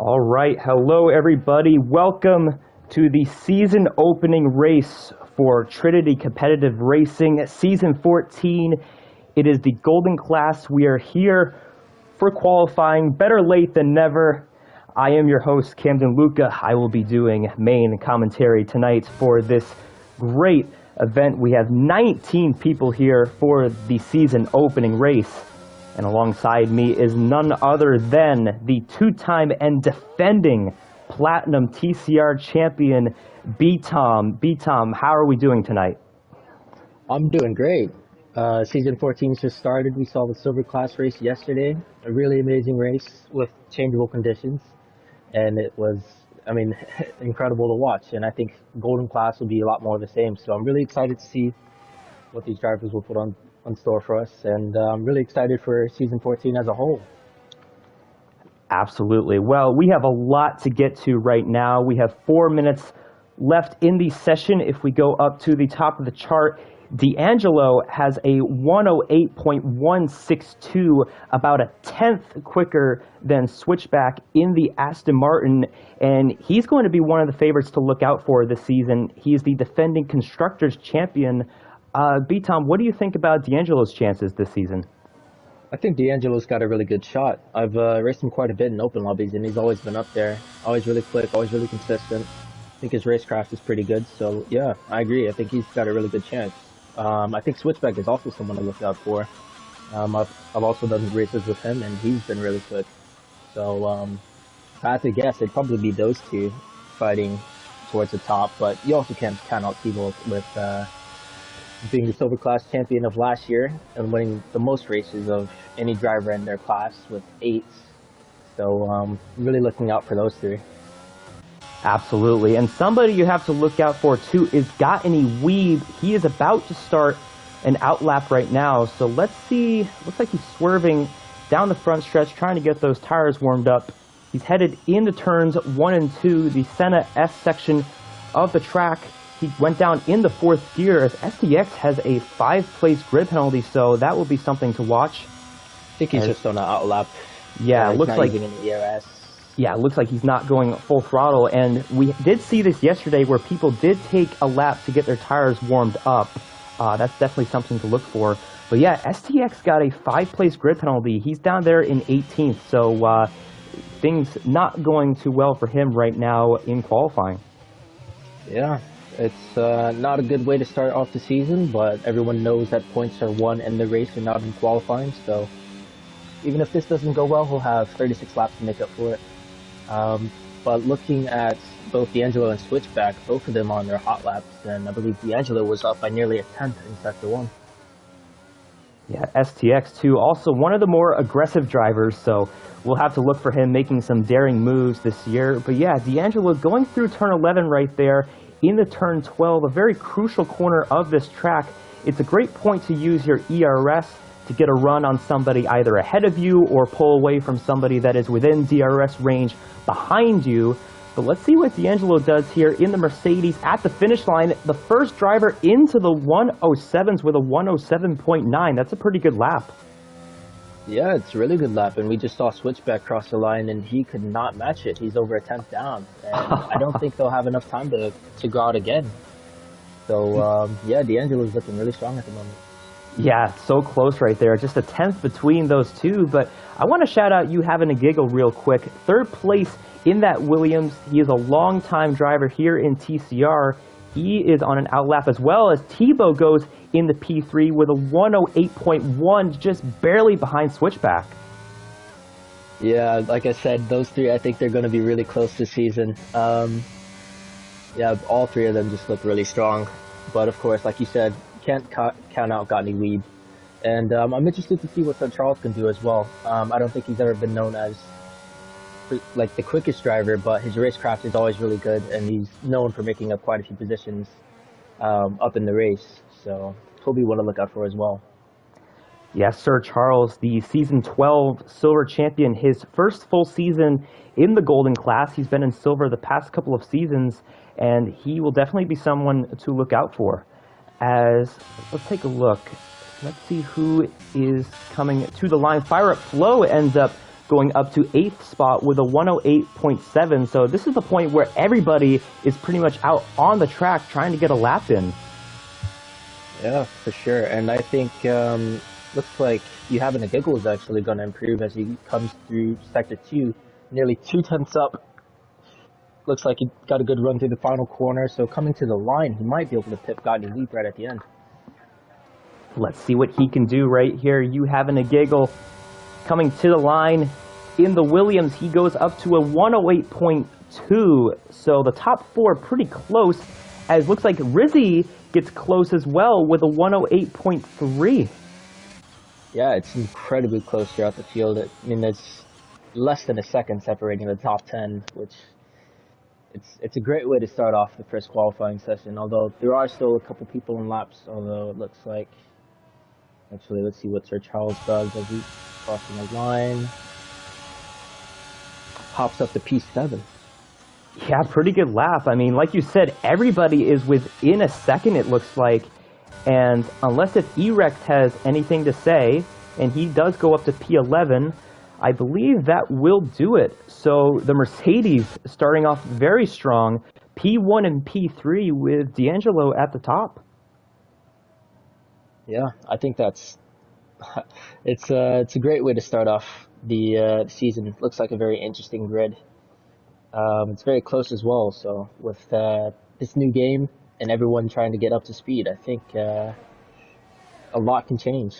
All right, hello everybody. Welcome to the season opening race for Trinity Competitive Racing, Season 14. It is the Golden Class. We are here for qualifying, better late than never. I am your host, Camden Luca. I will be doing main commentary tonight for this great event. We have 19 people here for the season opening race. And alongside me is none other than the two-time and defending Platinum TCR champion, B-Tom. B-Tom, how are we doing tonight? I'm doing great. Season 14 just started. We saw the Silver Class race yesterday. A really amazing race with changeable conditions. And it was, incredible to watch. And I think Golden Class will be a lot more of the same. So I'm really excited to see what these drivers will put on store for us, and I'm really excited for season 14 as a whole. Absolutely. Well, we have a lot to get to right now. We have 4 minutes left in the session. If we go up to the top of the chart, D'Angelo has a 108.162, about a tenth quicker than Switchback in the Aston Martin, and he's going to be one of the favorites to look out for this season. He is the defending Constructors champion. B-Tom, what do you think about D'Angelo's chances this season? I think D'Angelo's got a really good shot. I've raced him quite a bit in open lobbies, and he's always been up there. Always really quick, always really consistent. I think his racecraft is pretty good, so yeah, I agree. I think he's got a really good chance. I think Switchback is also someone to look out for. I've also done races with him, and he's been really quick. So if I had to guess, it'd probably be those two fighting towards the top, but you also can't count out T-Bolt with being the Silver Class champion of last year and winning the most races of any driver in their class with 8. So really looking out for those three. Absolutely. And somebody you have to look out for too is Gottany Weeb. He is about to start an outlap right now. So let's see. Looks like he's swerving down the front stretch, trying to get those tires warmed up. He's headed into turns 1 and 2, the Senna S section of the track. He went down in the 4th gear as STX has a 5-place grid penalty, so that will be something to watch. I think he's just on an outlap. Yeah, it looks like using an ERS. Yeah, it looks like he's not going full throttle, and we did see this yesterday where people did take a lap to get their tires warmed up. That's definitely something to look for. But yeah, STX got a 5-place grid penalty. He's down there in 18th, so things not going too well for him right now in qualifying. Yeah. It's not a good way to start off the season, but everyone knows that points are won in the race and not in qualifying, so even if this doesn't go well, he'll have 36 laps to make up for it. But looking at both D'Angelo and Switchback, both of them on their hot laps, and I believe D'Angelo was up by nearly a tenth in Sector 1. Yeah, STX too, also one of the more aggressive drivers, so we'll have to look for him making some daring moves this year. But yeah, D'Angelo going through turn 11 right there, into turn 12, a very crucial corner of this track. It's a great point to use your ERS to get a run on somebody either ahead of you or pull away from somebody that is within DRS range behind you. But let's see what D'Angelo does here in the Mercedes at the finish line. The first driver into the 107s with a 107.9. That's a pretty good lap. Yeah, it's a really good lap, and we just saw Switchback cross the line, and he could not match it. He's over a tenth down, and I don't think they'll have enough time to go out again. So, yeah, D'Angelo's looking really strong at the moment. Yeah, so close right there. Just a tenth between those two, but I want to shout out You Having a Giggle real quick. 3rd place in that Williams. He is a long-time driver here in TCR. He is on an outlap as well as Tebow goes in the P3 with a 108.1, just barely behind Switchback. Yeah, like I said, those three, I think they're going to be really close this season. Yeah, all three of them just look really strong. But of course, like you said, can't count out Gottany Weeb. And I'm interested to see what Sir Charles can do as well. I don't think he's ever been known as like the quickest driver, but his racecraft is always really good, and he's known for making up quite a few positions up in the race. So he'll be one to look out for as well. Yes, Sir Charles, the season 12 silver champion, his first full season in the Golden Class. He's been in silver the past couple of seasons, and he will definitely be someone to look out for. As let's take a look. Let's see who is coming to the line. Fire Up Flow ends up going up to 8th spot with a 108.7. So this is the point where everybody is pretty much out on the track trying to get a lap in. Yeah, for sure. And I think looks like you having a giggle is actually going to improve as he comes through sector 2, nearly 2 tenths up. Looks like he got a good run through the final corner, so coming to the line, he might be able to pip Gotti lead right at the end. Let's see what he can do right here. You having a giggle coming to the line in the Williams. He goes up to a 108.2. So the top 4 pretty close, as looks like Rizzy gets close as well with a 108.3. Yeah, it's incredibly close throughout the field. I mean, there's less than a second separating the top 10, which it's a great way to start off the first qualifying session, although there are still a couple people in laps, although it looks like... Actually, let's see what Sir Charles does as he's crossing the line. Hops up to P7. Yeah, pretty good lap. I mean, like you said, everybody is within a second, it looks like. And unless if Erect has anything to say, and he does go up to P11, I believe that will do it. So the Mercedes starting off very strong, P1 and P3 with D'Angelo at the top. Yeah, I think that's it's a great way to start off the season. Looks like a very interesting grid. It's very close as well. So with this new game and everyone trying to get up to speed, I think a lot can change.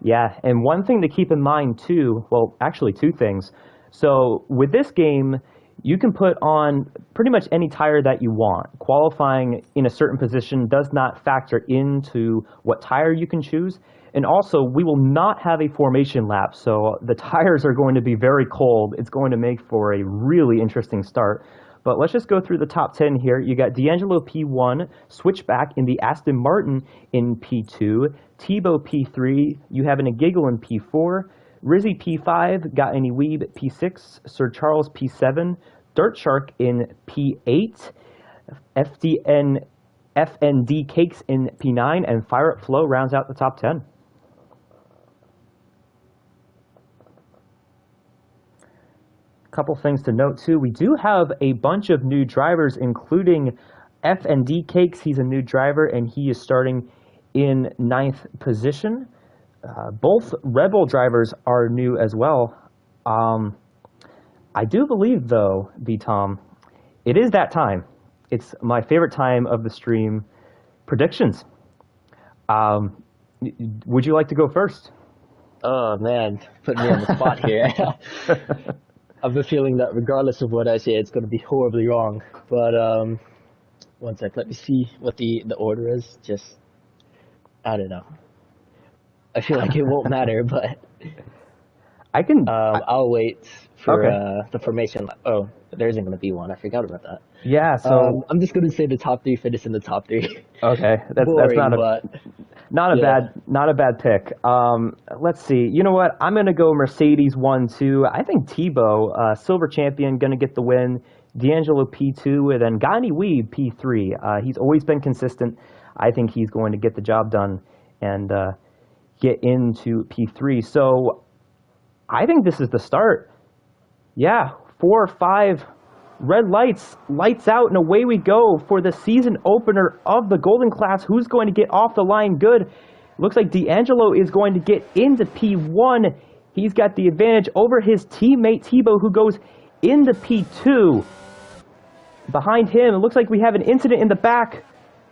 Yeah, and one thing to keep in mind too, well, actually 2 things. So with this game, you can put on pretty much any tire that you want. Qualifying in a certain position does not factor into what tire you can choose. And also, we will not have a formation lap, so the tires are going to be very cold. It's going to make for a really interesting start. But let's just go through the top 10 here. You got D'Angelo P1, Switchback in the Aston Martin in P2, Tebow P3, you have a Giggle in P4, Rizzy P5, Got Any Weeb P6, Sir Charles P7, Dirt Shark in P8, FND Cakes in P9, and Fire Up Flow rounds out the top 10. Couple things to note too. We do have a bunch of new drivers, including FND Cakes. He's a new driver and he is starting in 9th position. Both Red Bull drivers are new as well. I do believe though, B-Tom, it is that time. It's my favorite time of the stream. Predictions. Would you like to go first? Oh man, putting me on the spot here. I have a feeling that regardless of what I say, it's going to be horribly wrong. But one sec, let me see what the order is. Just, I don't know. I feel like it won't matter, but I can. I'll wait for Okay. the formation. Oh, there isn't going to be one. I forgot about that. Yeah, so I'm just going to say the top 3 finish in the top 3. okay, that's Boring, not a but not a bad pick. Let's see. You know what? I'm gonna go Mercedes 1-2. I think Tebow, silver champion, gonna get the win. D'Angelo P2, and then Gani Weeb P3. He's always been consistent. I think he's going to get the job done and get into P3. So I think this is the start. Yeah, 4 or 5 red lights, lights out, and away we go for the season opener of the Golden Class. Who's going to get off the line good? Looks like D'Angelo is going to get into P1. He's got the advantage over his teammate Tebow, who goes into P2. Behind him, it looks like we have an incident in the back.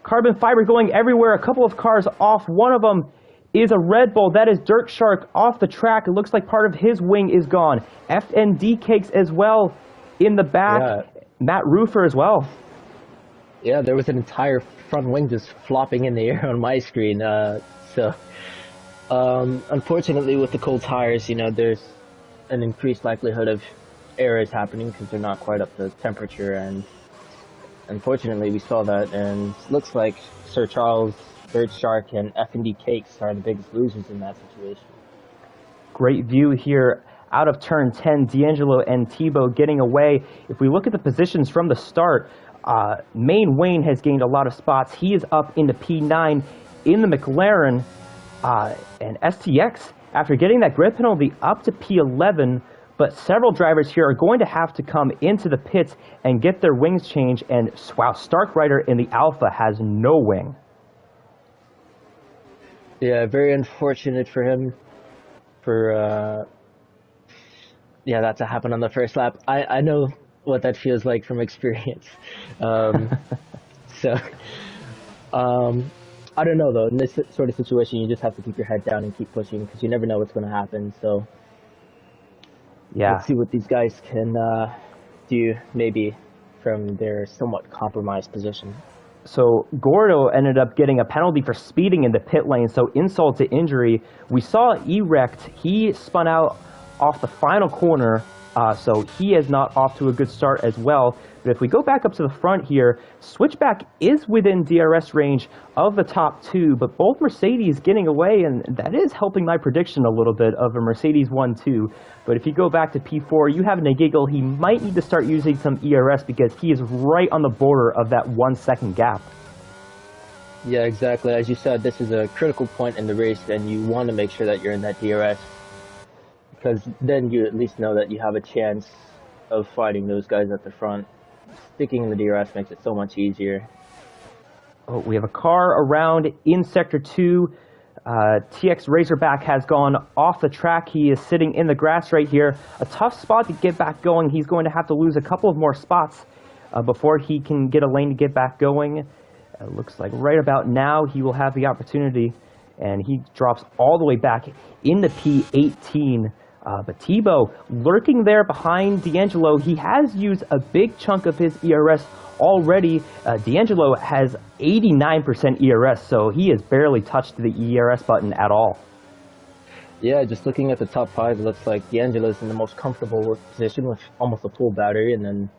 Carbon fiber going everywhere. A couple of cars off. One of them is a Red Bull. That is Dirt Shark off the track. It looks like part of his wing is gone. FND Cakes as well in the back. Yeah. Matt Roofer as well. Yeah, there was an entire front wing just flopping in the air on my screen. Unfortunately, with the cold tires, there's an increased likelihood of errors happening because they're not quite up to temperature. And unfortunately, we saw that. And looks like Sir Charles, Dirt Shark, and F&D Cakes are the biggest losers in that situation. Great view here out of turn 10, D'Angelo and Tebow getting away. If we look at the positions from the start, Main Wayne has gained a lot of spots. He is up into P9 in the McLaren, and STX after getting that grid penalty up to P11, but several drivers here are going to have to come into the pits and get their wings changed, and wow, Starkrider in the Alpha has no wing. Yeah, very unfortunate for him for that to happen on the first lap. I know what that feels like from experience. So I don't know though. In this sort of situation, you just have to keep your head down and keep pushing because you never know what's going to happen. So yeah, let's see what these guys can do maybe from their somewhat compromised position. So Gordo ended up getting a penalty for speeding in the pit lane, so insult to injury. We saw Erect, he spun out off the final corner, so he is not off to a good start as well. But if we go back up to the front here, Switchback is within DRS range of the top two, but both Mercedes getting away, and that is helping my prediction a little bit of a Mercedes 1-2. But if you go back to P4, you have Nagigel, he might need to start using some ERS because he is right on the border of that 1 second gap. Yeah, exactly. As you said, this is a critical point in the race, and you want to make sure that you're in that DRS. Because then you at least know that you have a chance of fighting those guys at the front. Sticking in the DRS makes it so much easier. Oh, we have a car around in Sector 2. TX Razorback has gone off the track. He is sitting in the grass right here. A tough spot to get back going. He's going to have to lose a couple of more spots before he can get a lane to get back going. Looks like right about now he will have the opportunity, and he drops all the way back into P18. But Tebow lurking there behind D'Angelo. He has used a big chunk of his ERS already. D'Angelo has 89% ERS, so he has barely touched the ERS button at all. Yeah, just looking at the top five, it looks like D'Angelo's in the most comfortable position with almost a full battery, and then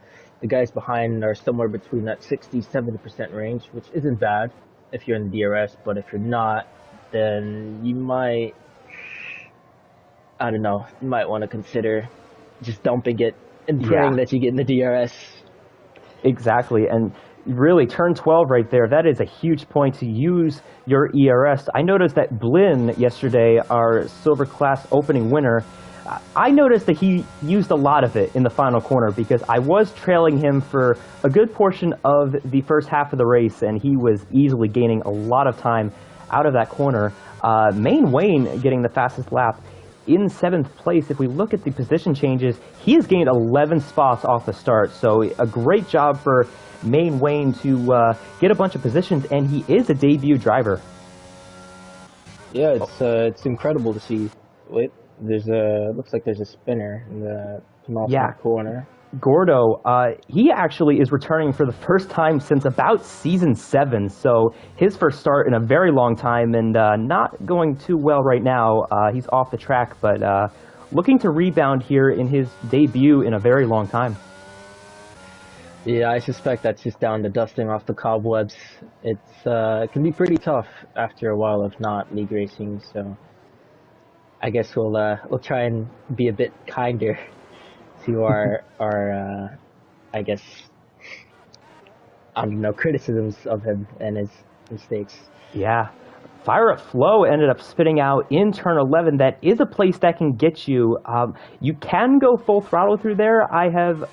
the guys behind are somewhere between that 60-70% range, which isn't bad if you're in the DRS, but if you're not, then you might, I don't know, you might want to consider just dumping it and praying that you get in the DRS. Exactly, and really turn 12 right there, that is a huge point to use your ERS. I noticed that Blinn yesterday, our Silver Class opening winner, I noticed that he used a lot of it in the final corner because I was trailing him for a good portion of the first half of the race, and he was easily gaining a lot of time out of that corner. Main Wayne getting the fastest lap in 7th place. If we look at the position changes, he has gained 11 spots off the start, so a great job for Main Wayne to get a bunch of positions, and he is a debut driver. Yeah, it's incredible to see. Wait, looks like there's a spinner in the penultimate corner. Gordo, he actually is returning for the first time since about Season 7, so his first start in a very long time, and not going too well right now. He's off the track, but looking to rebound here in his debut in a very long time. Yeah, I suspect that's just down to dusting off the cobwebs. It can be pretty tough after a while of not league racing, so I guess we'll try and be a bit kinder to our I guess, I don't know, criticisms of him and his mistakes. Yeah. Fire Up Flow ended up spitting out in turn 11. That is a place that can get you. You can go full throttle through there, I have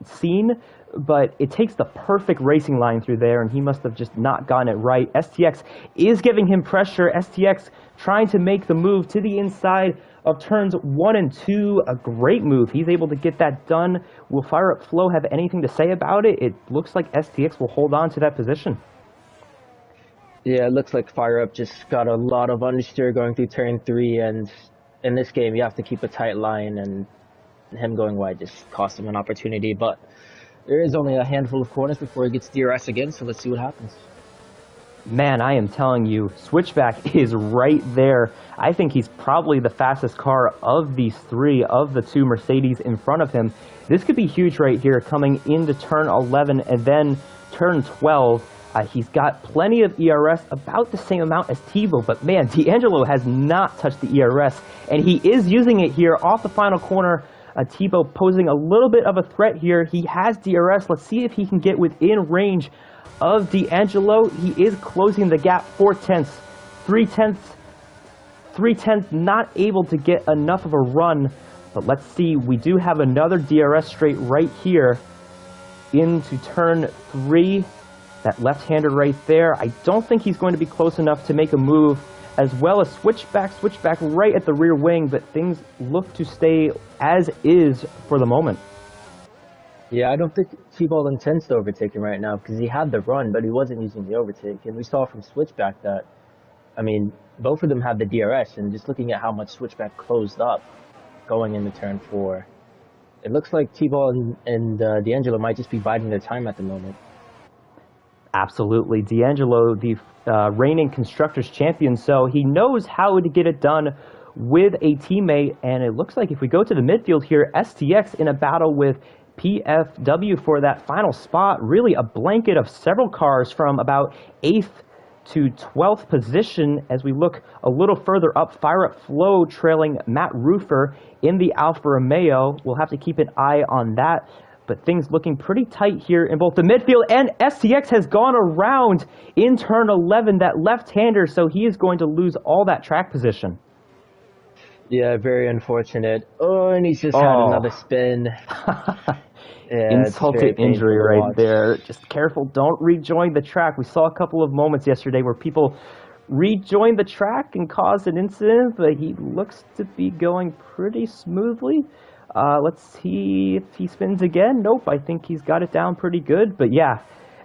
seen, but it takes the perfect racing line through there, and he must have just not gotten it right. STX is giving him pressure. STX trying to make the move to the inside of turns 1 and 2. A great move. He's able to get that done. Will Fire Up Flow have anything to say about it? It looks like STX will hold on to that position. Yeah, it looks like Fire Up just got a lot of understeer going through turn 3, and in this game you have to keep a tight line, and him going wide just cost him an opportunity. But there is only a handful of corners before he gets DRS again, so let's see what happens. Man, I am telling you, Switchback is right there. I think he's probably the fastest car of these three, of the two Mercedes in front of him. This could be huge right here, coming into turn 11 and then turn 12. He's got plenty of ERS, about the same amount as Tebow, but man, D'Angelo has not touched the ERS, and he is using it here off the final corner. Tebow posing a little bit of a threat here. He has DRS. Let's see if he can get within range of D'Angelo. He is closing the gap 4/10, 3/10 3/10, not able to get enough of a run. But let's see, we do have another DRS straight right here into turn 3. That left-hander right there. I don't think he's going to be close enough to make a move, as well as switchback right at the rear wing, but things look to stay as is for the moment. Yeah, I don't think T-Ball intends to overtake him right now because he had the run, but he wasn't using the overtake. And we saw from switchback that, I mean, both of them had the DRS, and just looking at how much switchback closed up going into turn 4, it looks like T-Ball and D'Angelo might just be biding their time at the moment. Absolutely. D'Angelo, the reigning Constructors champion, so he knows how to get it done with a teammate, and it looks like if we go to the midfield here, STX in a battle with PFW for that final spot, really a blanket of several cars from about 8th to 12th position. As we look a little further up, Fire Up Flow trailing Matt Roofer in the Alfa Romeo. We'll have to keep an eye on that. But things looking pretty tight here in both the midfield, and STX has gone around in turn 11, that left-hander, so he is going to lose all that track position. Yeah, very unfortunate. Oh, and he's just had another spin. Yeah, insulted injury right there. Just careful, don't rejoin the track. We saw a couple of moments yesterday where people rejoined the track and caused an incident, but he looks to be going pretty smoothly. Let's see if he spins again. Nope, I think he's got it down pretty good. But yeah,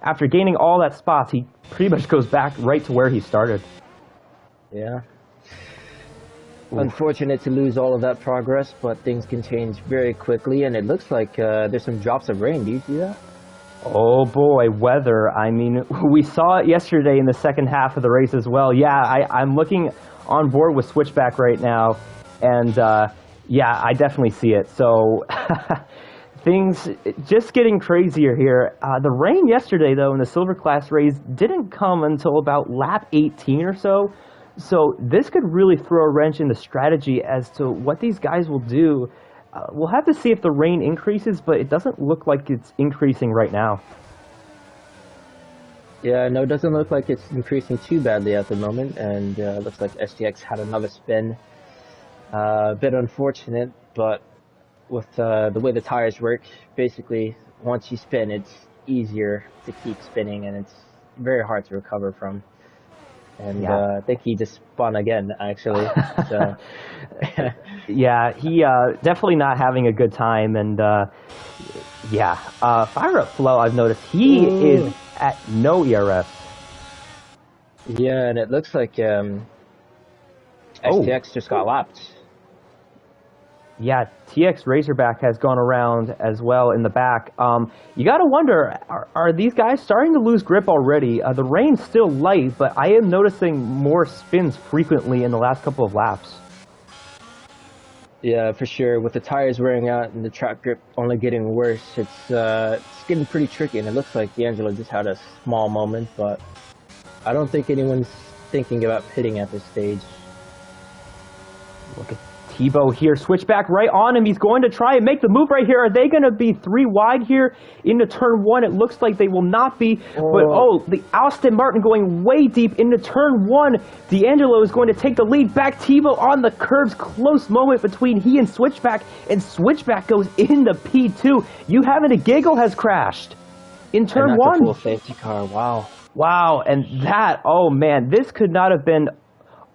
after gaining all that spots, he pretty much goes back right to where he started. Yeah. Unfortunate to lose all of that progress, but things can change very quickly, and it looks like there's some drops of rain. Do you see that? Oh boy, weather. I mean, we saw it yesterday in the second half of the race as well. Yeah, I'm looking on board with Switchback right now, and yeah, I definitely see it. So things just getting crazier here. The rain yesterday, though, in the Silver Class race didn't come until about lap 18 or so. So this could really throw a wrench in the strategy as to what these guys will do. We'll have to see if the rain increases, but it doesn't look like it's increasing right now. Yeah, no, it doesn't look like it's increasing too badly at the moment, and looks like STX had another spin. A bit unfortunate, but with the way the tires work, basically, once you spin, it's easier to keep spinning, and it's very hard to recover from. And yeah. I think he just spun again, actually. So. Yeah, he definitely not having a good time. And yeah, Fire Up Flow, I've noticed he is at no ERS. Yeah, and it looks like STX just got lapped. Yeah, TX Razorback has gone around as well in the back. You got to wonder, are these guys starting to lose grip already? The rain's still light, but I am noticing more spins frequently in the last couple of laps. Yeah, for sure. With the tires wearing out and the track grip only getting worse, it's getting pretty tricky. And it looks like D'Angelo just had a small moment, but I don't think anyone's thinking about pitting at this stage. Look at Tebow here, switchback right on him. He's going to try and make the move right here. Are they going to be 3 wide here into turn 1? It looks like they will not be. But the Aston Martin going way deep into turn 1. D'Angelo is going to take the lead back. Tebow on the curbs. Close moment between he and Switchback. And Switchback goes into P2. You having a giggle has crashed in turn 1. A full safety car. Wow. Wow. And that, oh man, this could not have been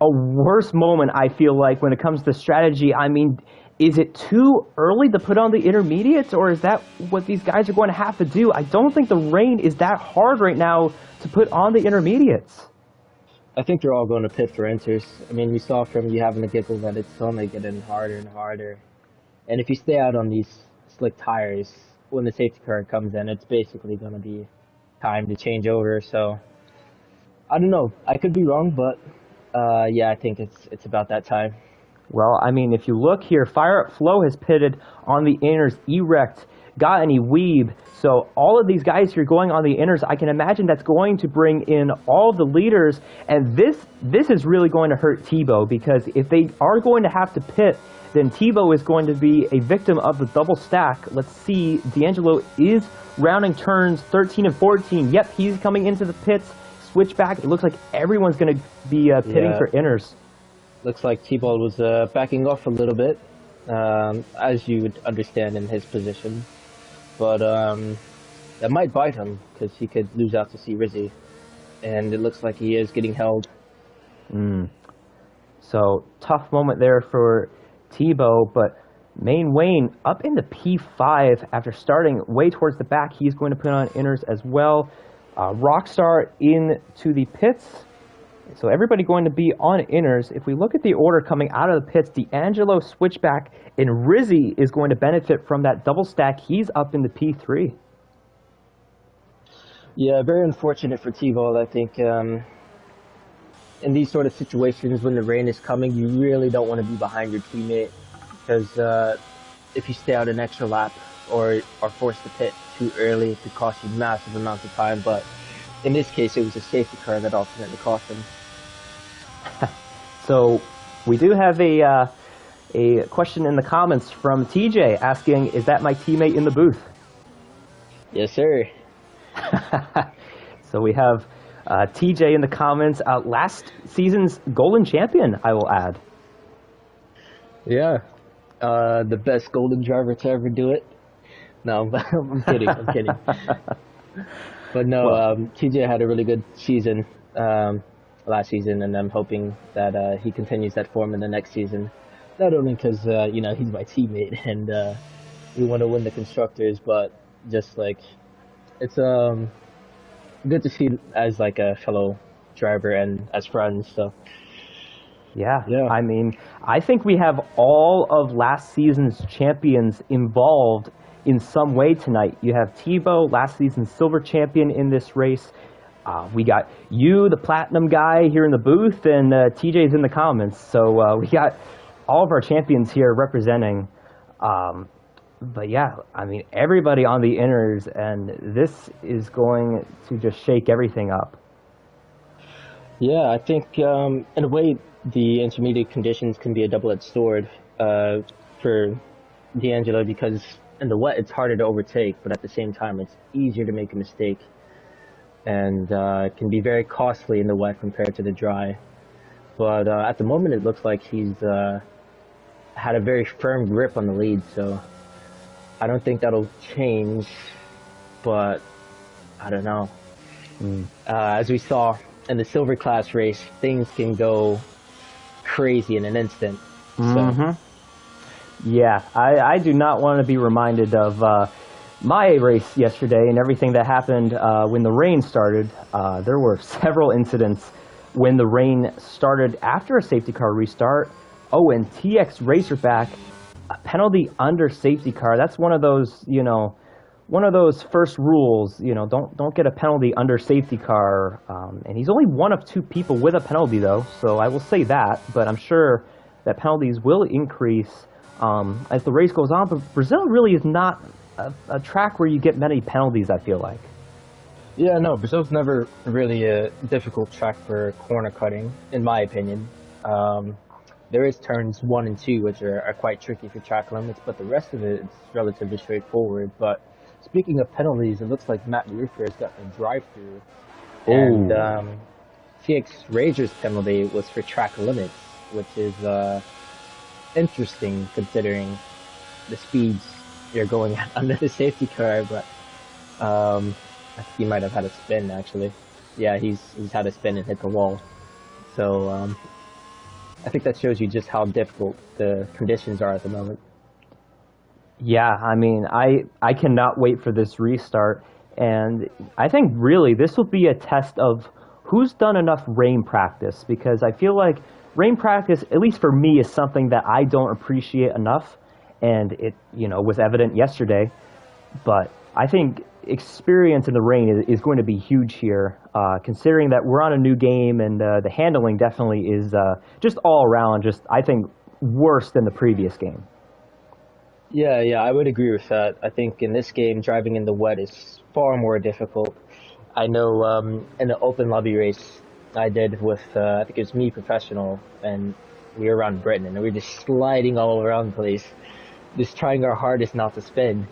a worse moment, I feel like, when it comes to strategy. I mean, is it too early to put on the intermediates, or is that what these guys are going to have to do? I don't think the rain is that hard right now to put on the intermediates. I think they're all going to pit for enters. I mean, we saw from you having a giggle that it's only getting harder and harder. And if you stay out on these slick tires, when the safety car comes in, it's basically going to be time to change over. So, I don't know. I could be wrong, but yeah, I think it's about that time. Well, I mean, if you look here, Fire Up Flow has pitted on the inners, Erect, got any Weeb. So all of these guys here going on the inners, I can imagine that's going to bring in all the leaders. And this is really going to hurt Tebow, because if they are going to have to pit, then Tebow is going to be a victim of the double stack. Let's see, D'Angelo is rounding turns 13 and 14. Yep, he's coming into the pits. Switchback. It looks like everyone's going to be pitting for inners. Looks like T-Ball was backing off a little bit, as you would understand in his position. But that might bite him because he could lose out to see Rizzy, and it looks like he is getting held. So tough moment there for Tebow, but Main Wayne up into P5 after starting way towards the back. He's going to put on inners as well. Rockstar into the pits. So everybody going to be on inners. If we look at the order coming out of the pits, D'Angelo switchback and Rizzy is going to benefit from that double stack. He's up in the P3. Yeah, very unfortunate for T-Ball. I think in these sort of situations when the rain is coming, you really don't want to be behind your teammate because if you stay out an extra lap or are forced to pit too early, it could cost you massive amounts of time. But in this case, it was a safety car that ultimately cost him. So we do have a question in the comments from TJ asking, is that my teammate in the booth? Yes, sir. So we have TJ in the comments, last season's golden champion, I will add. Yeah, the best golden driver to ever do it. No, I'm kidding. I'm kidding. But no, Well, TJ had a really good season last season, and I'm hoping that he continues that form in the next season. Not only because he's my teammate and we want to win the constructors, but just like it's good to see as like a fellow driver and as friends. So yeah, yeah, I mean, I think we have all of last season's champions involved in some way tonight. You have Tebow, last season's silver champion in this race. We got you, the platinum guy, here in the booth, and TJ's in the comments. So we got all of our champions here representing. But yeah, I mean, everybody on the inners, and this is going to just shake everything up. yeah. I think in a way the intermediate conditions can be a double-edged sword for D'Angelo because in the wet it's harder to overtake, but at the same time it's easier to make a mistake, and it can be very costly in the wet compared to the dry. But at the moment it looks like he's had a very firm grip on the lead, so I don't think that'll change, but I don't know. As we saw in the silver class race, things can go crazy in an instant. So Yeah, I do not want to be reminded of my race yesterday and everything that happened when the rain started. There were several incidents when the rain started after a safety car restart. Oh, and TX Racerback, a penalty under safety car. That's one of those, one of those first rules. Don't get a penalty under safety car. And he's only one of two people with a penalty, though. So I will say that. But I'm sure that penalties will increase as the race goes on. But Brazil really is not a track where you get many penalties, I feel like. yeah, no, Brazil's never really a difficult track for corner cutting, in my opinion. There is turns 1 and 2, which are quite tricky for track limits, but the rest of it is relatively straightforward. But speaking of penalties, it looks like Matt Ruffer has got a drive-through, and Oh, TX Rager's penalty was for track limits, which is interesting considering the speeds you're going at under the safety car. But I think he might have had a spin actually. Yeah, he's had a spin and hit the wall. So I think that shows you just how difficult the conditions are at the moment. yeah, I mean, I cannot wait for this restart. And I think really this will be a test of who's done enough rain practice, because I feel like rain practice, at least for me, is something that I don't appreciate enough. And it, was evident yesterday. But I think experience in the rain is going to be huge here, considering that we're on a new game and the handling definitely is just all around, just I think, worse than the previous game. Yeah, yeah, I would agree with that. I think in this game, driving in the wet is far more difficult. I know in the open lobby race I did with, I think it was me professional, and we were around Britain, and we were just sliding all around the place, just trying our hardest not to spin.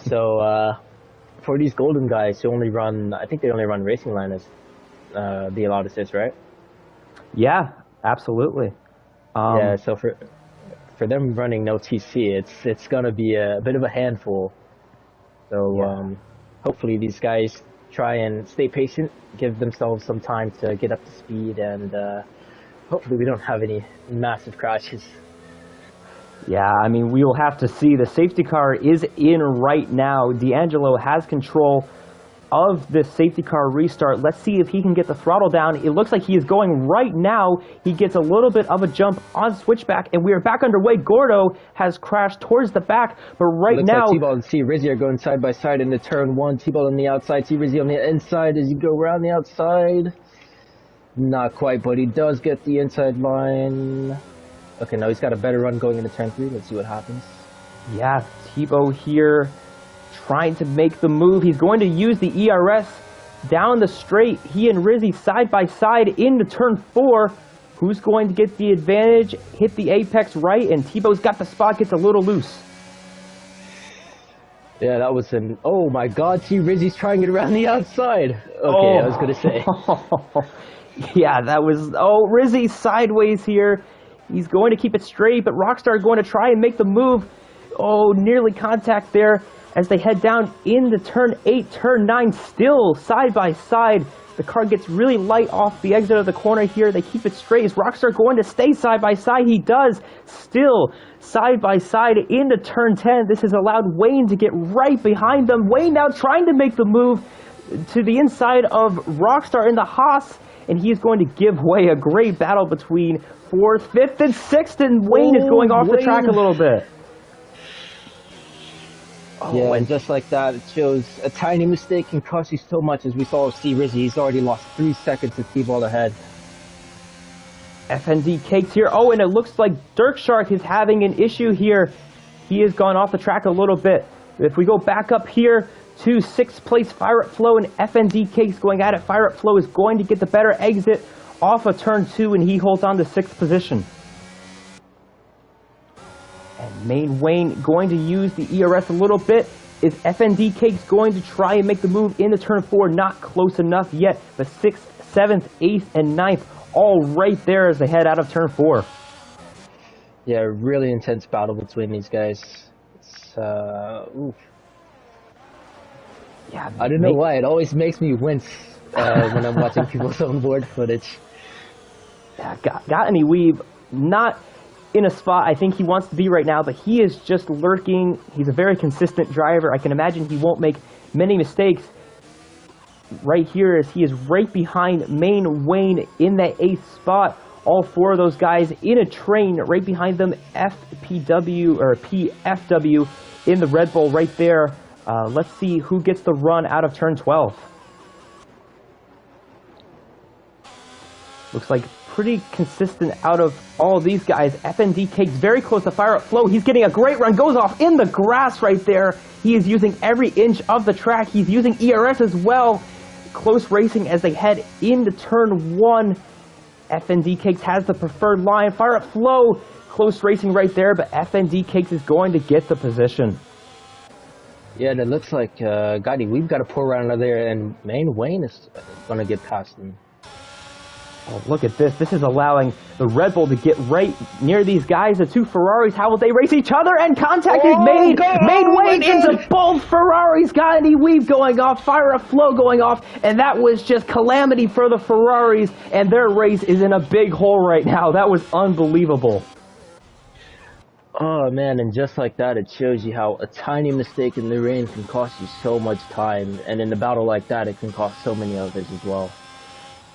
So for these golden guys who only run, I think they only run Racing Line as the allowed assist, right? Yeah, absolutely. Yeah, so for them running no TC, it's gonna be a bit of a handful. So Yeah. hopefully these guys try and stay patient, give themselves some time to get up to speed, and hopefully we don't have any massive crashes. Yeah, I mean, we will have to see. The safety car is in right now. D'Angelo has control of this safety car restart. Let's see if he can get the throttle down. It looks like he is going right now. He gets a little bit of a jump on switchback, and we are back underway. Gordo has crashed towards the back, but right Looks now... like T-Ball and C-Rizzy are going side by side into turn one. T-Ball on the outside, C-Rizzy on the inside. As you go around the outside? Not quite, but he does get the inside line. Okay, now he's got a better run going into turn three. Let's see what happens. Yeah, Tebow here trying to make the move. He's going to use the ERS down the straight. He and Rizzy side by side into turn four. Who's going to get the advantage? Hit the apex right, and Tebow's got the spot, gets a little loose. Yeah, that was an... Oh my god, see Rizzy's trying it around the outside. Okay, I was going to say. Yeah, that was... Oh, Rizzy sideways here. He's going to keep it straight, but Rockstar going to try and make the move. Oh, nearly contact there as they head down into turn 8, turn 9, still side by side. The car gets really light off the exit of the corner here. They keep it straight. Is Rockstar going to stay side by side? He does. Still side by side into turn 10. This has allowed Wayne to get right behind them. Wayne now trying to make the move to the inside of Rockstar in the Haas, and he's going to give way. A great battle between 4th, 5th, and 6th, and Wayne is going off the track a little bit. Oh, yeah, and just like that, it shows a tiny mistake can cost you so much. As we saw with C. Rizzy, he's already lost 3 seconds to T-Ball ahead. FND cakes here. Oh, and it looks like Dirk Shark is having an issue here. He has gone off the track a little bit. If we go back up here to 6th place, Fire Up Flow, and FND cakes going at it. Fire Up Flow is going to get the better exit off of turn 2, and he holds on to 6th position. And Main Wayne going to use the ERS a little bit. Is FND Cakes going to try and make the move into turn 4? Not close enough yet. The 6th, 7th, 8th, and 9th all right there as they head out of turn 4. Yeah, really intense battle between these guys. It's, oof. Yeah, I don't know why. It always makes me wince when I'm watching people's onboard footage. Yeah, got any weave. Not in a spot I think he wants to be right now, but he is just lurking. He's a very consistent driver. I can imagine he won't make many mistakes. Right here as he is right behind Main Wayne in that 8th spot. All 4 of those guys in a train right behind them. FPW or PFW in the Red Bull right there. Let's see who gets the run out of turn 12. Looks like pretty consistent out of all of these guys. FND Cakes very close to Fire Up Flow. He's getting a great run. Goes off in the grass right there. He is using every inch of the track. He's using ERS as well. Close racing as they head into turn 1. FND Cakes has the preferred line. Fire Up Flow, close racing right there, but FND Cakes is going to get the position. Yeah, and it looks like Gotti, we've got a poor round there, and Main Wayne is going to get past him. Oh, look at this. This is allowing the Red Bull to get right near these guys. The 2 Ferraris, how will they race each other? And contact is made. Main Wayne into both Ferraris. Got any weave going off. Fire Up Flow going off. And that was just calamity for the Ferraris. And their race is in a big hole right now. That was unbelievable. Oh man, and just like that, it shows you how a tiny mistake in the rain can cost you so much time. And in a battle like that, it can cost so many others as well.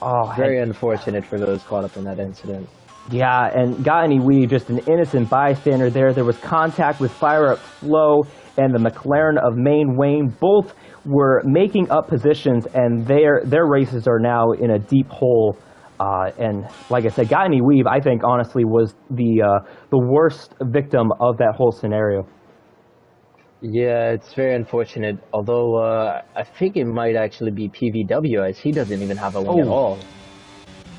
Oh, very unfortunate for those caught up in that incident. Yeah, and got any weave, just an innocent bystander there. There was contact with Fire Up Flow and the McLaren of Main Wayne. Both were making up positions, and their races are now in a deep hole. And like I said, got any weave, I think, honestly, was the worst victim of that whole scenario. Yeah, it's very unfortunate, although I think it might actually be PVW, as he doesn't even have a wing at all.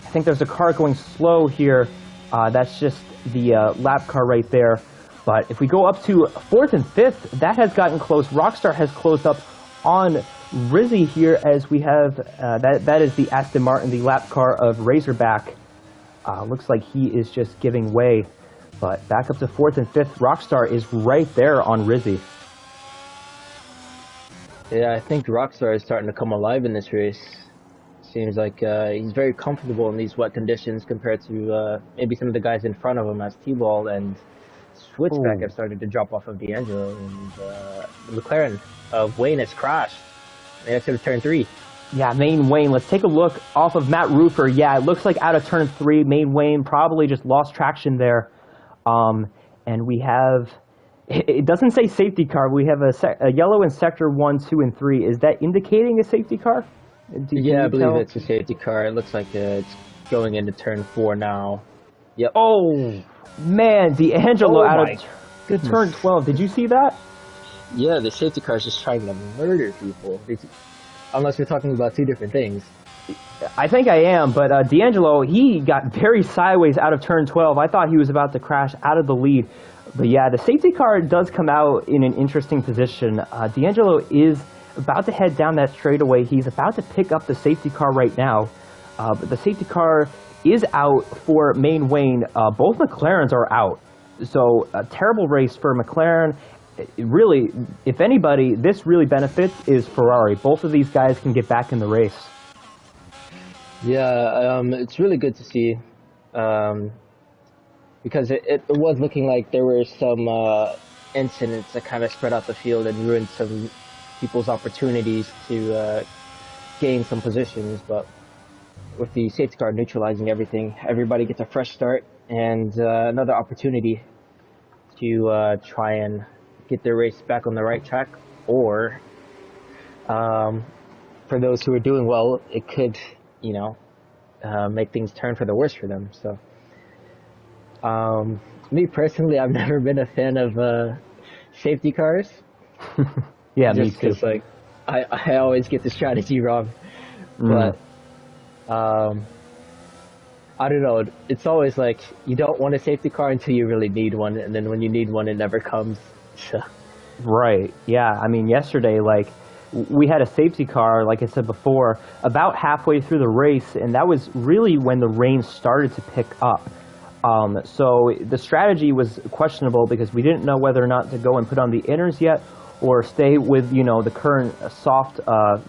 I think there's a car going slow here. That's just the lap car right there. But if we go up to 4th and 5th, that has gotten close. Rockstar has closed up on Rizzy here as we have, that is the Aston Martin, the lap car of Razorback. Looks like he is just giving way. But back up to 4th and 5th. Rockstar is right there on Rizzy. Yeah, I think Rockstar is starting to come alive in this race. Seems like he's very comfortable in these wet conditions compared to maybe some of the guys in front of him as T-Ball and Switchback have started to drop off of D'Angelo. And the McLaren of Wayne has crashed. They exit of turn 3. Yeah, Main Wayne. Let's take a look off of Matt Roofer. Yeah, it looks like out of turn 3, Main Wayne probably just lost traction there. And we have, it doesn't say safety car. We have a yellow in sector 1, 2, and 3. Is that indicating a safety car? Yeah, I believe it's a safety car. It looks like it's going into turn 4 now. Yep. Oh, man, D'Angelo out of turn 12. Did you see that? Yeah, the safety car is just trying to murder people. Unless we're talking about two different things. I think I am, but D'Angelo, he got very sideways out of turn 12. I thought he was about to crash out of the lead. But yeah, the safety car does come out in an interesting position. D'Angelo is about to head down that straightaway. He's about to pick up the safety car right now. But the safety car is out for Main Wayne. Both McLarens are out. So a terrible race for McLaren. Really, if anybody, this really benefits is Ferrari. Both of these guys can get back in the race. Yeah, it's really good to see, because it was looking like there were some incidents that kind of spread out the field and ruined some people's opportunities to gain some positions. But with the safety car neutralizing everything, everybody gets a fresh start and another opportunity to try and get their race back on the right track, or for those who are doing well, it could, make things turn for the worse for them. So, me personally, I've never been a fan of safety cars. Yeah, just me too. Because, I always get the strategy wrong. But, I don't know. It's always like you don't want a safety car until you really need one, and then when you need one, it never comes. So. Right. Yeah. I mean, yesterday, we had a safety car, like I said before, about halfway through the race, and that was really when the rain started to pick up. So the strategy was questionable because we didn't know whether or not to go and put on the inners yet or stay with, the current soft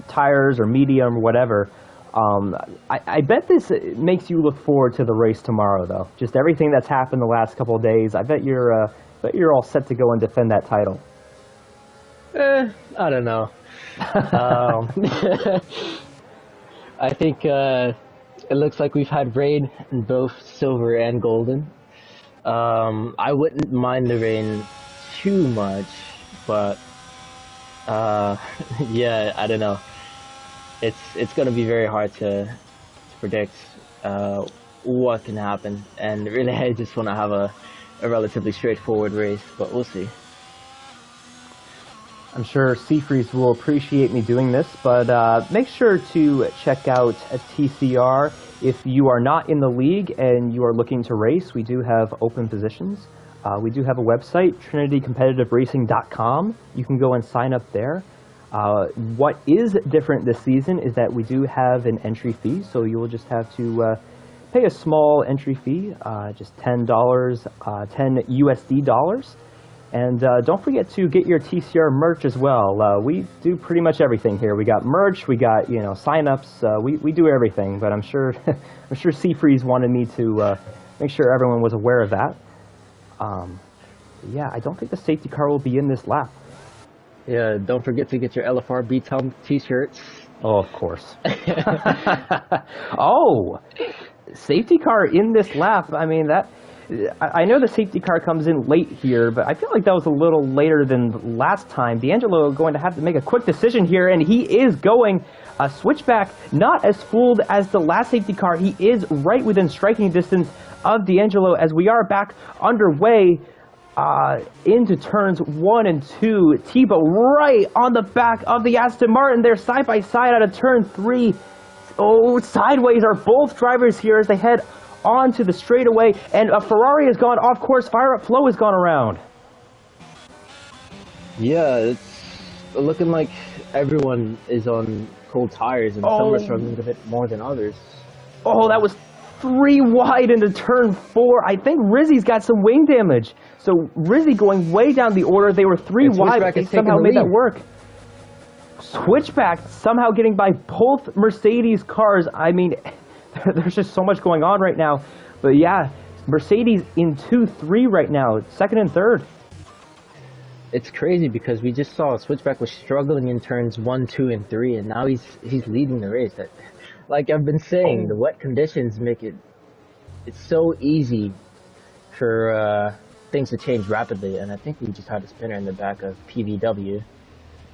tires or medium or whatever. I bet this makes you look forward to the race tomorrow, though. Just everything that's happened the last couple of days. I bet you're all set to go and defend that title. I don't know. I think it looks like we've had rain in both silver and golden. I wouldn't mind the rain too much, but yeah, I don't know. It's going to be very hard to predict what can happen, and really I just want to have a relatively straightforward race, but we'll see. I'm sure Seafreeze will appreciate me doing this, but make sure to check out TCR. If you are not in the league and you are looking to race, we do have open positions. We do have a website, trinitycompetitiveracing.com. You can go and sign up there. What is different this season is that we do have an entry fee, so you will just have to pay a small entry fee, just $10, 10 USD dollars. And don't forget to get your TCR merch as well. We do pretty much everything here. We got merch, we got sign-ups. We do everything. But I'm sure Seafreeze wanted me to make sure everyone was aware of that. Yeah, I don't think the safety car will be in this lap. Yeah, don't forget to get your LFR B-Tom t-shirts. Oh, of course. Oh, safety car in this lap. I mean that. I know the safety car comes in late here, but I feel like that was a little later than last time. D'Angelo going to have to make a quick decision here, and he is going switchback. Not as fooled as the last safety car. He is right within striking distance of D'Angelo as we are back underway into turns 1 and 2. Tebow right on the back of the Aston Martin. They're side by side out of turn 3. Oh, sideways are both drivers here as they head onto the straightaway, and a Ferrari has gone off course. Fire Up Flow has gone around. Yeah, it's looking like everyone is on cold tires, and some are struggling a bit more than others. Oh, that was 3 wide into turn 4. I think Rizzy's got some wing damage. So Rizzy going way down the order. They were 3 wide, but they somehow made that work. Switchback somehow getting by both Mercedes cars. I mean, there's just so much going on right now. But yeah, Mercedes in 2-3 right now, second and third. It's crazy because we just saw Switchback was struggling in turns 1, 2, and 3, and now he's leading the race. Like I've been saying, the wet conditions make it's so easy for things to change rapidly, and I think we just had a spinner in the back of PVW.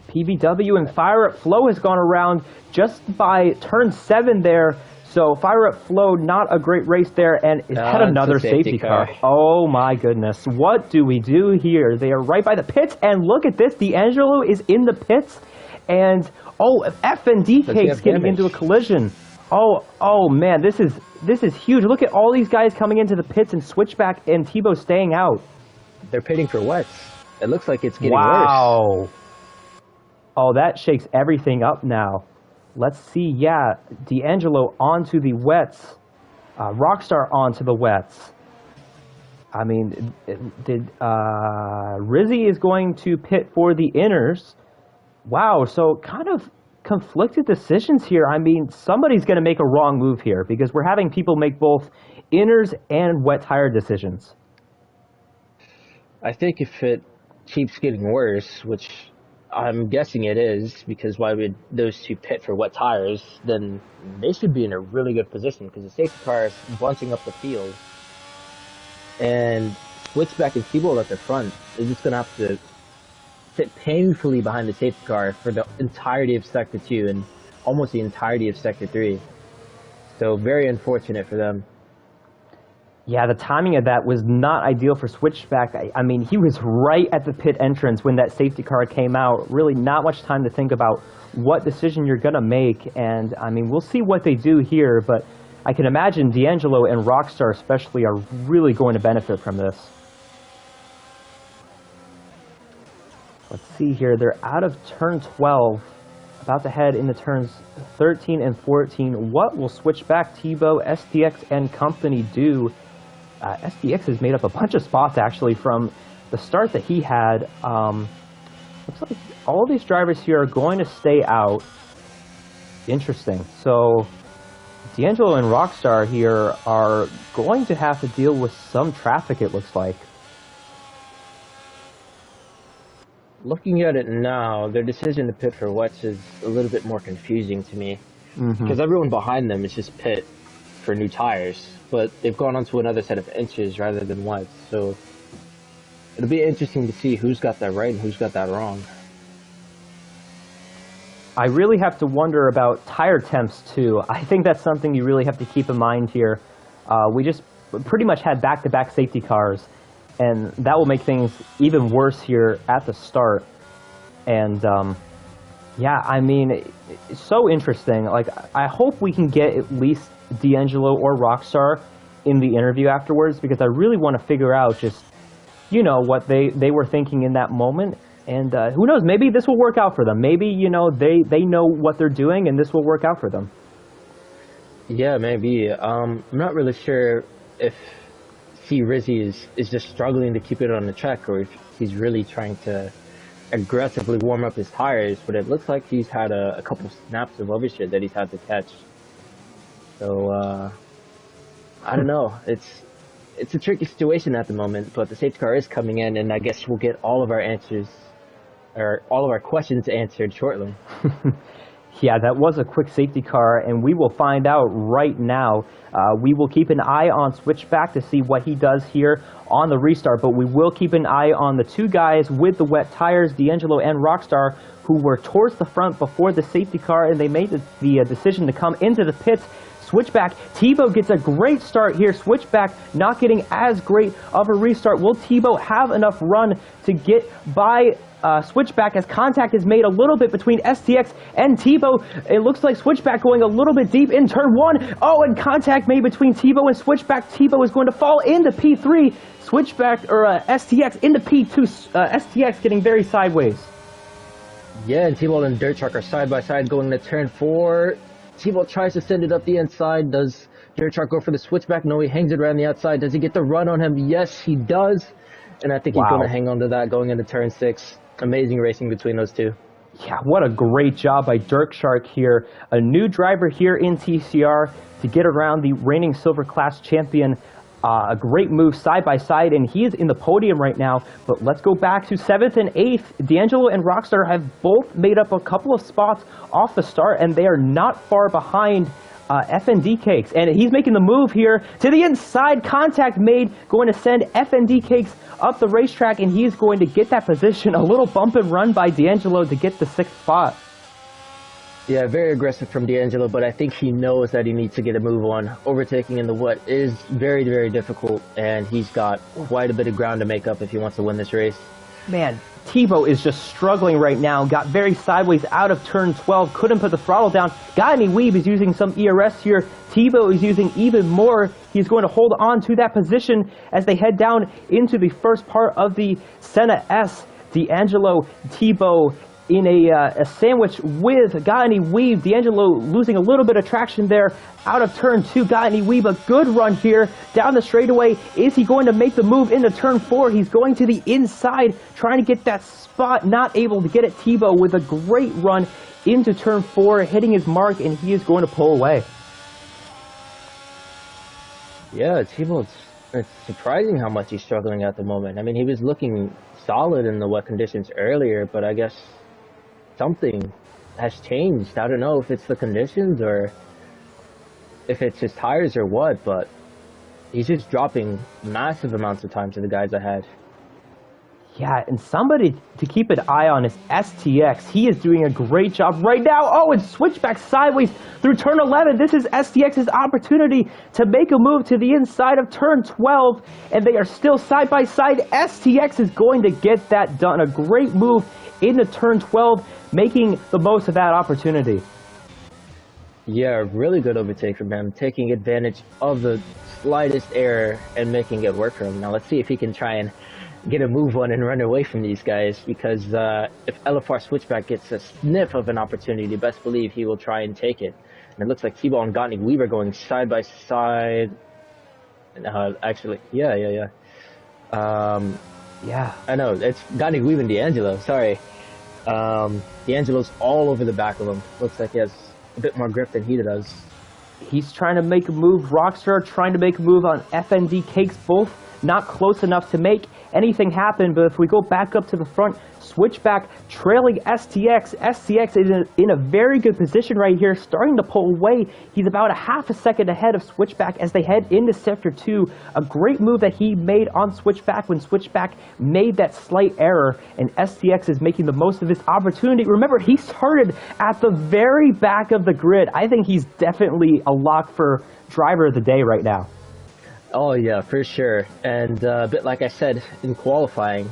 PVW and Fire Up Flow has gone around just by turn 7 there. So Fire Up Flow, not a great race there, and it had another safety car. Oh my goodness. What do we do here? They are right by the pits, and look at this. D'Angelo is in the pits, and F and DK's getting into a collision. Oh man, this is huge. Look at all these guys coming into the pits, and Switchback and Tebow staying out. They're pitting for wets. It looks like it's getting worse. Oh, that shakes everything up now. Let's see, yeah, D'Angelo onto the wets. Rockstar onto the wets. I mean, Rizzy is going to pit for the inners. Wow, so kind of conflicted decisions here. I mean, somebody's going to make a wrong move here because we're having people make both inners and wet tire decisions. I think if it keeps getting worse, which I'm guessing it is, because why would those two pit for wet tires, then they should be in a really good position because the safety car is bunching up the field. And Switchback and Tebow at the front is just going to have to sit painfully behind the safety car for the entirety of Sector 2 and almost the entirety of Sector 3. So very unfortunate for them. Yeah, the timing of that was not ideal for Switchback. I mean, he was right at the pit entrance when that safety car came out. Really not much time to think about what decision you're going to make. And, I mean, we'll see what they do here. But I can imagine D'Angelo and Rockstar especially are really going to benefit from this. Let's see here. They're out of turn 12. About to head into turns 13 and 14. What will Switchback, Tebow, STX, and company do? STX has made up a bunch of spots, actually, from the start that he had. Looks like all these drivers here are going to stay out. Interesting. So D'Angelo and Rockstar here are going to have to deal with some traffic, it looks like. Looking at it now, their decision to pit for wets is a little bit more confusing to me. Because everyone behind them is just pit for new tires, but they've gone on to another set of inches rather than wets. So it'll be interesting to see who's got that right and who's got that wrong. I really have to wonder about tire temps too. I think that's something you really have to keep in mind here. We just pretty much had back-to-back safety cars, and that will make things even worse here at the start. And yeah, I mean, it's so interesting. Like, I hope we can get at least D'Angelo or Rockstar in the interview afterwards, because I really want to figure out just, you know, what they were thinking in that moment. And who knows, maybe this will work out for them. Maybe, you know, they know what they're doing and this will work out for them. Yeah, maybe. I'm not really sure if Rizzy is just struggling to keep it on the track, or if he's really trying to aggressively warm up his tires, but it looks like he's had a couple snaps of oversteer that he's had to catch. So, I don't know. It's a tricky situation at the moment, but the safety car is coming in, and I guess we'll get all of our answers, or all of our questions answered shortly. Yeah, that was a quick safety car, and we will find out right now. We will keep an eye on Switchback to see what he does here on the restart, but we will keep an eye on the two guys with the wet tires, D'Angelo and Rockstar, who were towards the front before the safety car, and they made the decision to come into the pits. Switchback, Tebow gets a great start here. Switchback not getting as great of a restart. Will Tebow have enough run to get by Switchback, as contact is made a little bit between STX and Tebow? It looks like Switchback going a little bit deep in turn 1. Oh, and contact made between Tebow and Switchback. Tebow is going to fall into P3. Switchback, or STX into P2. STX getting very sideways. Yeah, and Tebow and Dirt Truck are side by side going to turn 4. Tebow tries to send it up the inside, does Dirt Shark go for the switchback. No, he hangs it around the outside. Does he get the run on him? Yes, he does. And I think he's going to hang on to that going into turn 6. Amazing racing between those two. Yeah, what a great job by Dirt Shark here. A new driver here in TCR to get around the reigning Silver Class champion. A great move side by side, and he is in the podium right now. But let's go back to 7th and 8th. D'Angelo and Rockstar have both made up a couple of spots off the start, and they are not far behind FND Cakes. And he's making the move here to the inside. Contact made, going to send FND Cakes up the racetrack, and he's going to get that position. A little bump and run by D'Angelo to get the 6th spot. Yeah, very aggressive from D'Angelo, but I think he knows that he needs to get a move on. Overtaking in the wet is very, very difficult, and he's got quite a bit of ground to make up if he wants to win this race. Man, Tebow is just struggling right now. Got very sideways out of turn 12. Couldn't put the throttle down. Gagne Weeb is using some ERS here. Tebow is using even more. He's going to hold on to that position as they head down into the first part of the Senna S. D'Angelo, Tebow in a sandwich with Gagne Weeb. D'Angelo losing a little bit of traction there out of turn 2. Gagne Weeb, a good run here down the straightaway. Is he going to make the move into turn 4? He's going to the inside, trying to get that spot, not able to get it. Tebow with a great run into turn 4, hitting his mark, and he is going to pull away. Yeah, Tebow, it's surprising how much he's struggling at the moment. I mean, he was looking solid in the wet conditions earlier, but I guess something has changed. I don't know if it's the conditions or if it's his tires or what, but he's just dropping massive amounts of time to the guys ahead. Yeah, and somebody to keep an eye on is STX. He is doing a great job right now. Oh, and switchback sideways through turn 11. This is STX's opportunity to make a move to the inside of turn 12, and they are still side by side. STX is going to get that done. A great move into turn 12, making the most of that opportunity. Yeah, really good overtake from him, taking advantage of the slightest error and making it work for him. Now let's see if he can try and get a move on and run away from these guys, because if LFR Switchback gets a sniff of an opportunity, best believe he will try and take it. And it looks like Tebow and Gagne Weeb are going side by side. Actually, yeah. Yeah. I know, it's Gagne Weeb and D'Angelo, sorry. D'Angelo's all over the back of him. Looks like he has a bit more grip than he does. He's trying to make a move. Rockstar trying to make a move on FND Cakes, both not close enough to make anything happen. But if we go back up to the front, Switchback trailing STX. STX is in a very good position right here, starting to pull away. He's about a half a second ahead of Switchback as they head into Sector 2. A great move that he made on Switchback when Switchback made that slight error, and STX is making the most of this opportunity. Remember, he started at the very back of the grid. I think he's definitely a lock for driver of the day right now. Oh yeah, for sure. And a bit like I said in qualifying,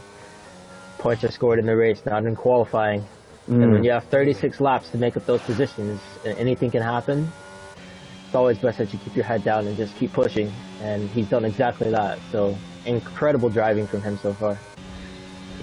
points are scored in the race, not in qualifying. And when you have 36 laps to make up those positions, and anything can happen, it's always best that you keep your head down and just keep pushing. And he's done exactly that. So incredible driving from him so far.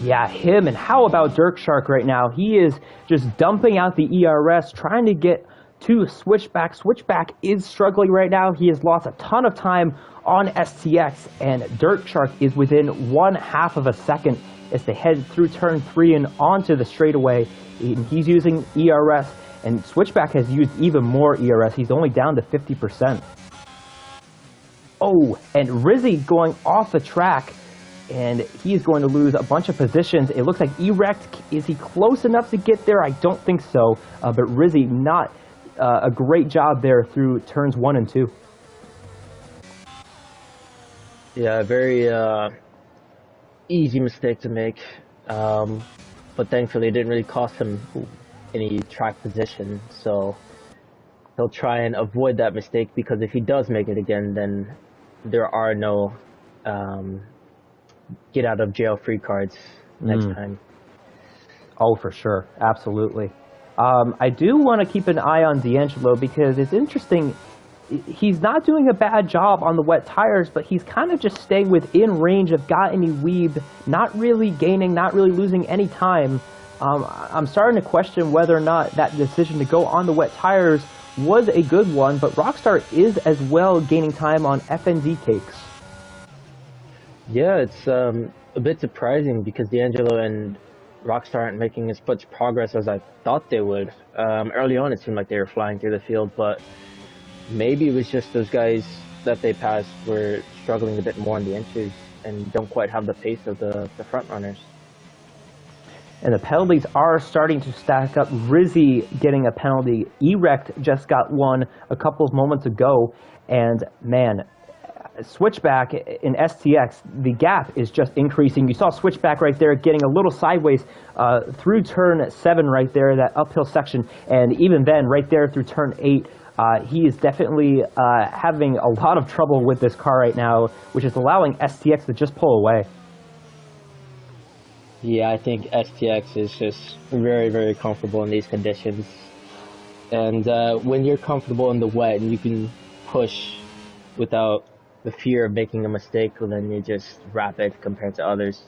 Yeah, him, and how about Dirt Shark right now? He is just dumping out the ERS, trying to get to Switchback. Switchback is struggling right now. He has lost a ton of time on STX, and Dirt Shark is within 1/2 of a second as they head through turn 3 and onto the straightaway. He's using ERS, and Switchback has used even more ERS. He's only down to 50%. Oh, and Rizzy going off the track, and he's going to lose a bunch of positions. It looks like Erect, is he close enough to get there? I don't think so, but Rizzy not a great job there through turns 1 and 2. Yeah, very easy mistake to make, but thankfully it didn't really cost him any track position, so he'll try and avoid that mistake, because if he does make it again, then there are no get out of jail free cards next time. Oh, for sure. Absolutely. I do want to keep an eye on D'Angelo, because it's interesting. He's not doing a bad job on the wet tires, but he's kind of just staying within range of Gagne Weeb, not really gaining, not really losing any time. I'm starting to question whether or not that decision to go on the wet tires was a good one, but Rockstar is as well gaining time on FND cakes. Yeah, it's a bit surprising because D'Angelo and Rockstar aren't making as much progress as I thought they would. Early on, it seemed like they were flying through the field, but maybe it was just those guys that they passed were struggling a bit more on the entries and don't quite have the pace of the front runners. And the penalties are starting to stack up. Rizzy getting a penalty. Erect just got one a couple of moments ago. And man, Switchback in STX, the gap is just increasing. You saw Switchback right there getting a little sideways through turn 7 right there, that uphill section. And even then, right there through turn 8, he is definitely having a lot of trouble with this car right now, which is allowing STX to just pull away. Yeah, I think STX is just very, very comfortable in these conditions. And when you're comfortable in the wet and you can push without the fear of making a mistake, well, then you're just rapid compared to others.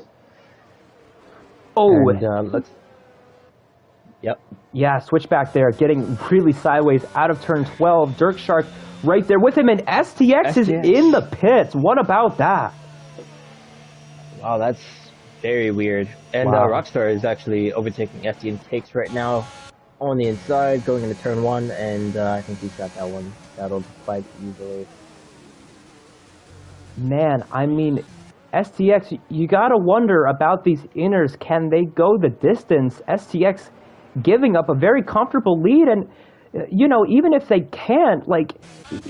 Oh, and, yep. Yeah, Switchback there, getting really sideways out of turn 12. Dirk Shark right there with him, and STX is in the pits. What about that? Wow, that's very weird. And Wow. Rockstar is actually overtaking FD in takes right now on the inside, going into turn 1, and I think he's got that one settled quite easily. Man, I mean, STX, you gotta wonder about these inners. Can they go the distance? STX giving up a very comfortable lead, and you know, even if they can't, like,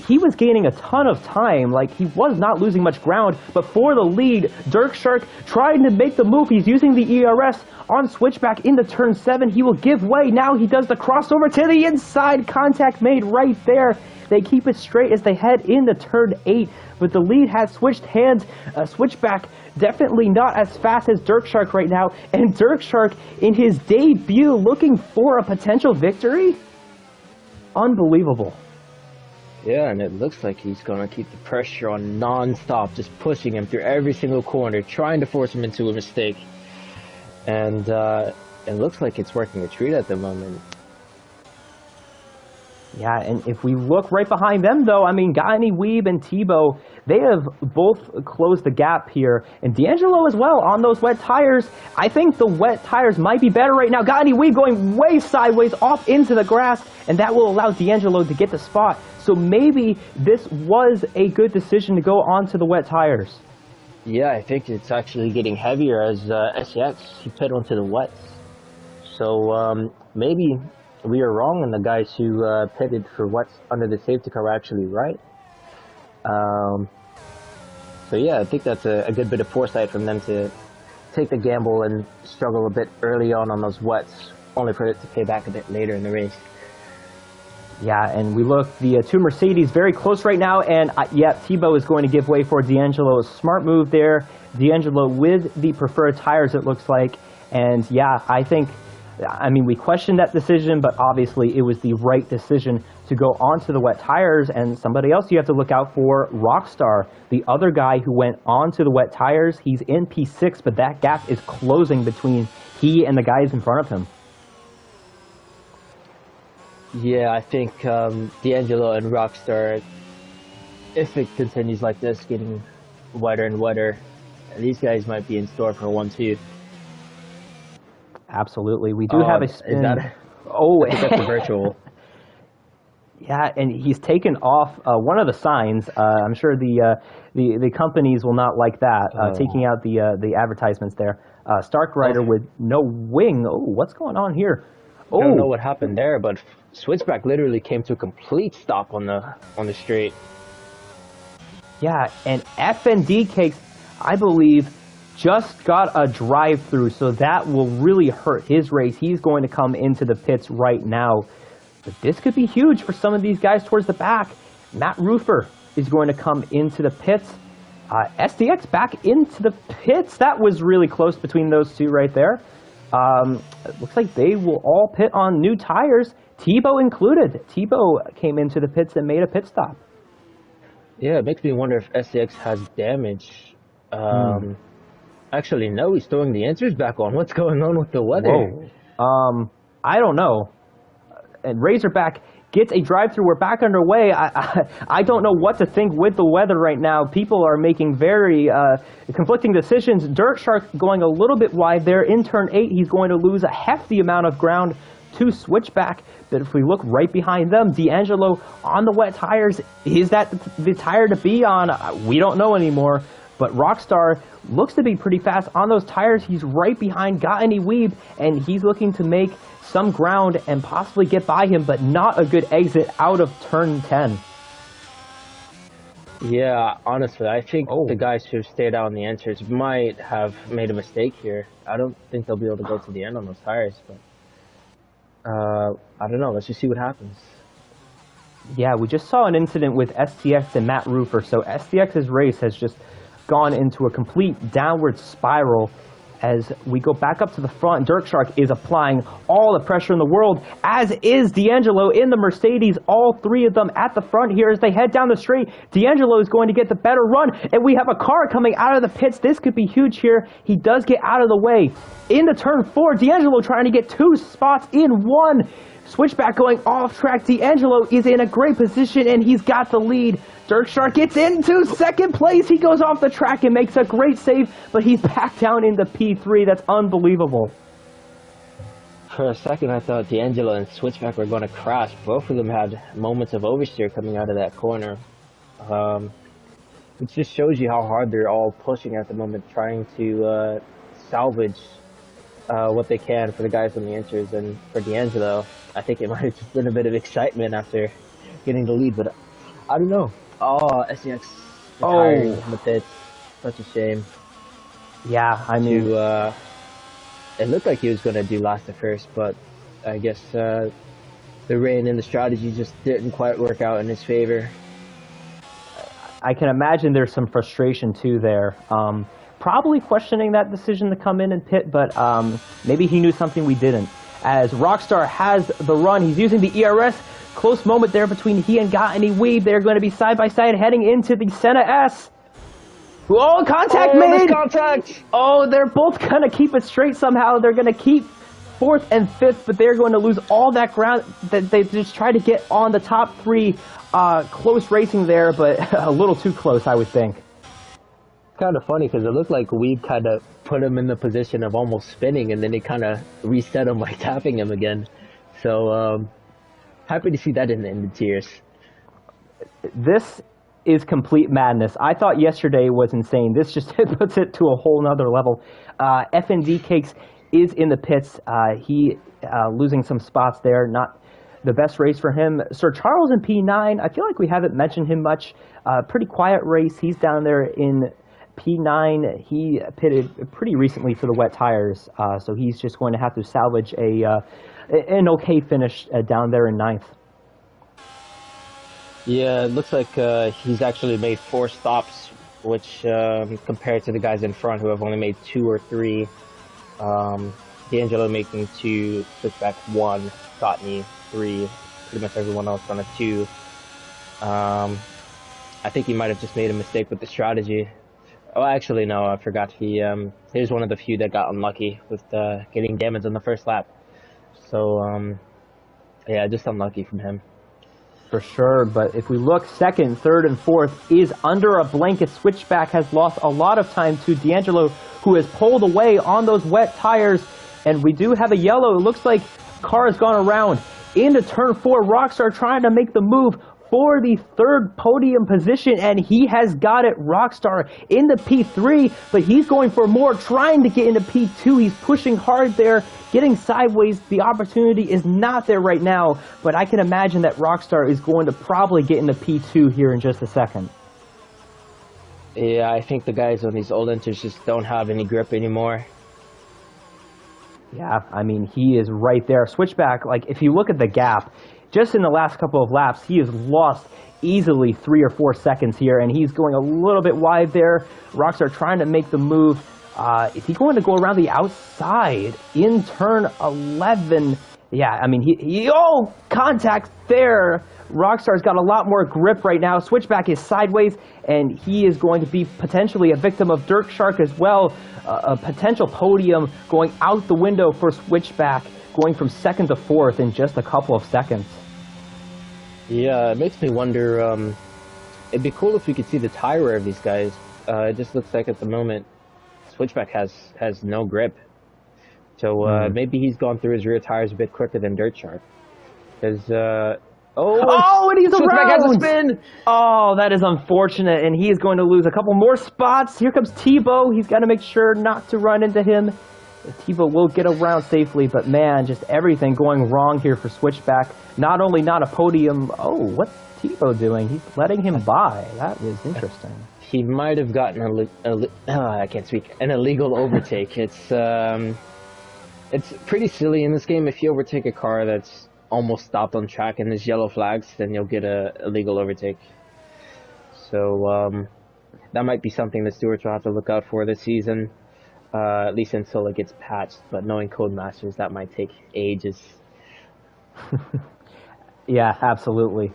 he was gaining a ton of time. Like, he was not losing much ground, but for the lead, Dirk Shark trying to make the move. He's using the ERS on Switchback into turn 7. He will give way. Now he does the crossover to the inside. Contact made right there. They keep it straight as they head into turn 8, but the lead has switched hands. Switchback definitely not as fast as Dirk Shark right now, and Dirk Shark in his debut looking for a potential victory. Unbelievable. Yeah, and it looks like he's going to keep the pressure on non-stop, just pushing him through every single corner, trying to force him into a mistake. And it looks like it's working a treat at the moment. Yeah, and if we look right behind them, though, I mean, Gaini, Weeb, and Tebow, they have both closed the gap here. And D'Angelo as well on those wet tires. I think the wet tires might be better right now. Gaini, Weeb going way sideways off into the grass, and that will allow D'Angelo to get the spot. So maybe this was a good decision to go onto the wet tires. Yeah, I think it's actually getting heavier as SEX, he pit onto the wets. So maybe we are wrong, and the guys who pitted for what's under the safety car were actually right. So yeah, I think that's a good bit of foresight from them to take the gamble and struggle a bit early on those wets, only for it to pay back a bit later in the race. Yeah, and we look, the two Mercedes very close right now, and yeah, Tebow is going to give way for D'Angelo. Smart move there. D'Angelo with the preferred tires, it looks like. And yeah, I mean, we questioned that decision, but obviously it was the right decision to go onto the wet tires. And somebody else you have to look out for, Rockstar, the other guy who went onto the wet tires. He's in P6, but that gap is closing between he and the guys in front of him. Yeah, I think D'Angelo and Rockstar, if it continues like this, getting wetter and wetter, these guys might be in store for 1-2. Absolutely. We do have a spin. Is that oh, I think that's a virtual. Yeah, and he's taken off one of the signs. I'm sure the companies will not like that, taking out the advertisements there. Stark Rider with no wing. Oh, what's going on here? I don't know what happened there, but Switchback literally came to a complete stop on the straight. Yeah, and FND Cakes, I believe, just got a drive-through, so that will really hurt his race. He's going to come into the pits right now. But this could be huge for some of these guys towards the back. Matt Roofer is going to come into the pits. STX back into the pits. That was really close between those two right there. It looks like they will all pit on new tires, Tebow included. Tebow came into the pits and made a pit stop. Yeah, it makes me wonder if SCX has damage. Actually, no, he's throwing the answers back on. What's going on with the weather? Whoa. I don't know. And Razorback gets a drive-through. We're back underway. I don't know what to think with the weather right now. People are making very conflicting decisions. Dirt Shark going a little bit wide there. In turn 8, he's going to lose a hefty amount of ground to Switchback. But if we look right behind them, D'Angelo on the wet tires. Is that the tire to be on? We don't know anymore. But Rockstar looks to be pretty fast on those tires. He's right behind Got Any Weeb, and he's looking to make some ground and possibly get by him, but not a good exit out of turn 10. Yeah, honestly, I think the guys who stayed out on the enters might have made a mistake here. I don't think they'll be able to go to the end on those tires, but I don't know. Let's just see what happens. Yeah, we just saw an incident with STX and Matt Roofer, so STX's race has just gone into a complete downward spiral. As we go back up to the front, Dirt Shark is applying all the pressure in the world, as is D'Angelo in the Mercedes. All three of them at the front here as they head down the straight. D'Angelo is going to get the better run, and we have a car coming out of the pits. This could be huge here. He does get out of the way. Into turn 4, D'Angelo trying to get 2 spots in 1. Switchback going off track. D'Angelo is in a great position, and he's got the lead. Dirt Shark gets into second place. He goes off the track and makes a great save, but he's back down into P3. That's unbelievable. For a second, I thought D'Angelo and Switchback were going to crash. Both of them had moments of oversteer coming out of that corner. It just shows you how hard they're all pushing at the moment, trying to salvage what they can for the guys on the enters. And for D'Angelo, I think it might have just been a bit of excitement after getting the lead, but I don't know. Oh, SEX retiring in the pits. Such a shame. Yeah, I mean... it looked like he was going to do last at first, but I guess the rain and the strategy just didn't quite work out in his favor. I can imagine there's some frustration too there. Probably questioning that decision to come in and pit, but maybe he knew something we didn't. As Rockstar has the run, he's using the ERS. Close moment there between he and Got Any Weeb. They're going to be side by side heading into the Senna S. Oh, contact made! Contact! Oh, they're both going to keep it straight somehow. They're going to keep 4th and 5th, but they're going to lose all that ground that they just tried to get on the top 3. Close racing there, but a little too close, I would think. Kind of funny because it looked like Weeb kind of put him in the position of almost spinning, and then they kind of reset him by tapping him again. So, happy to see that in the tears. This is complete madness. I thought yesterday was insane. This just puts it to a whole nother level. FND Cakes is in the pits. He losing some spots there. Not the best race for him. Sir Charles in P9. I feel like we haven't mentioned him much. Pretty quiet race. He's down there in P9. He pitted pretty recently for the wet tires. So he's just going to have to salvage an okay finish down there in 9th. Yeah, it looks like he's actually made 4 stops, which compared to the guys in front who have only made 2 or 3. D'Angelo making 2, Switchback 1, Cotney 3, pretty much everyone else on a 2. I think he might have just made a mistake with the strategy. Oh, actually, no, I forgot. He was one of the few that got unlucky with getting damage on the first lap. So, yeah, just unlucky from him. For sure, but if we look, 2nd, 3rd, and 4th is under a blanket. Switchback has lost a lot of time to D'Angelo, who has pulled away on those wet tires, and we do have a yellow. It looks like car has gone around into turn 4. Rockstar trying to make the move for the 3rd podium position, and he has got it. Rockstar into P3, but he's going for more, trying to get into P2. He's pushing hard there, getting sideways. The opportunity is not there right now, but I can imagine that Rockstar is going to probably get into P2 here in just a second. Yeah, I think the guys on these old enters just don't have any grip anymore. Yeah, I mean, he is right there. Switchback, like, if you look at the gap, just in the last couple of laps, he has lost easily 3 or 4 seconds here, and he's going a little bit wide there. Rockstar trying to make the move. Is he going to go around the outside in turn 11? Yeah, I mean, contact there. Rockstar's got a lot more grip right now. Switchback is sideways, and he is going to be potentially a victim of Dirt Shark as well. A potential podium going out the window for Switchback, going from 2nd to 4th in just a couple of seconds. Yeah, it makes me wonder. It'd be cool if we could see the tire wear of these guys. It just looks like at the moment Switchback has no grip. So Hmm. maybe he's gone through his rear tires a bit quicker than Dirt Shark. Because oh, and Oh, and he's Switchback has a around! spin. Oh, that is unfortunate, and he is going to lose a couple more spots. Here comes Tebow. He's got to make sure not to run into him. Tebow will get around safely, but man, just everything going wrong here for Switchback. Not only not a podium. Oh, what's Tebow doing? He's letting him by. That is interesting. He might have gotten I can't speak, an illegal overtake. It's pretty silly in this game. If you overtake a car that's almost stopped on track and there's yellow flags, then you'll get a illegal overtake. So that might be something the stewards will have to look out for this season, at least until it gets patched. But knowing Codemasters, that might take ages. Yeah, absolutely.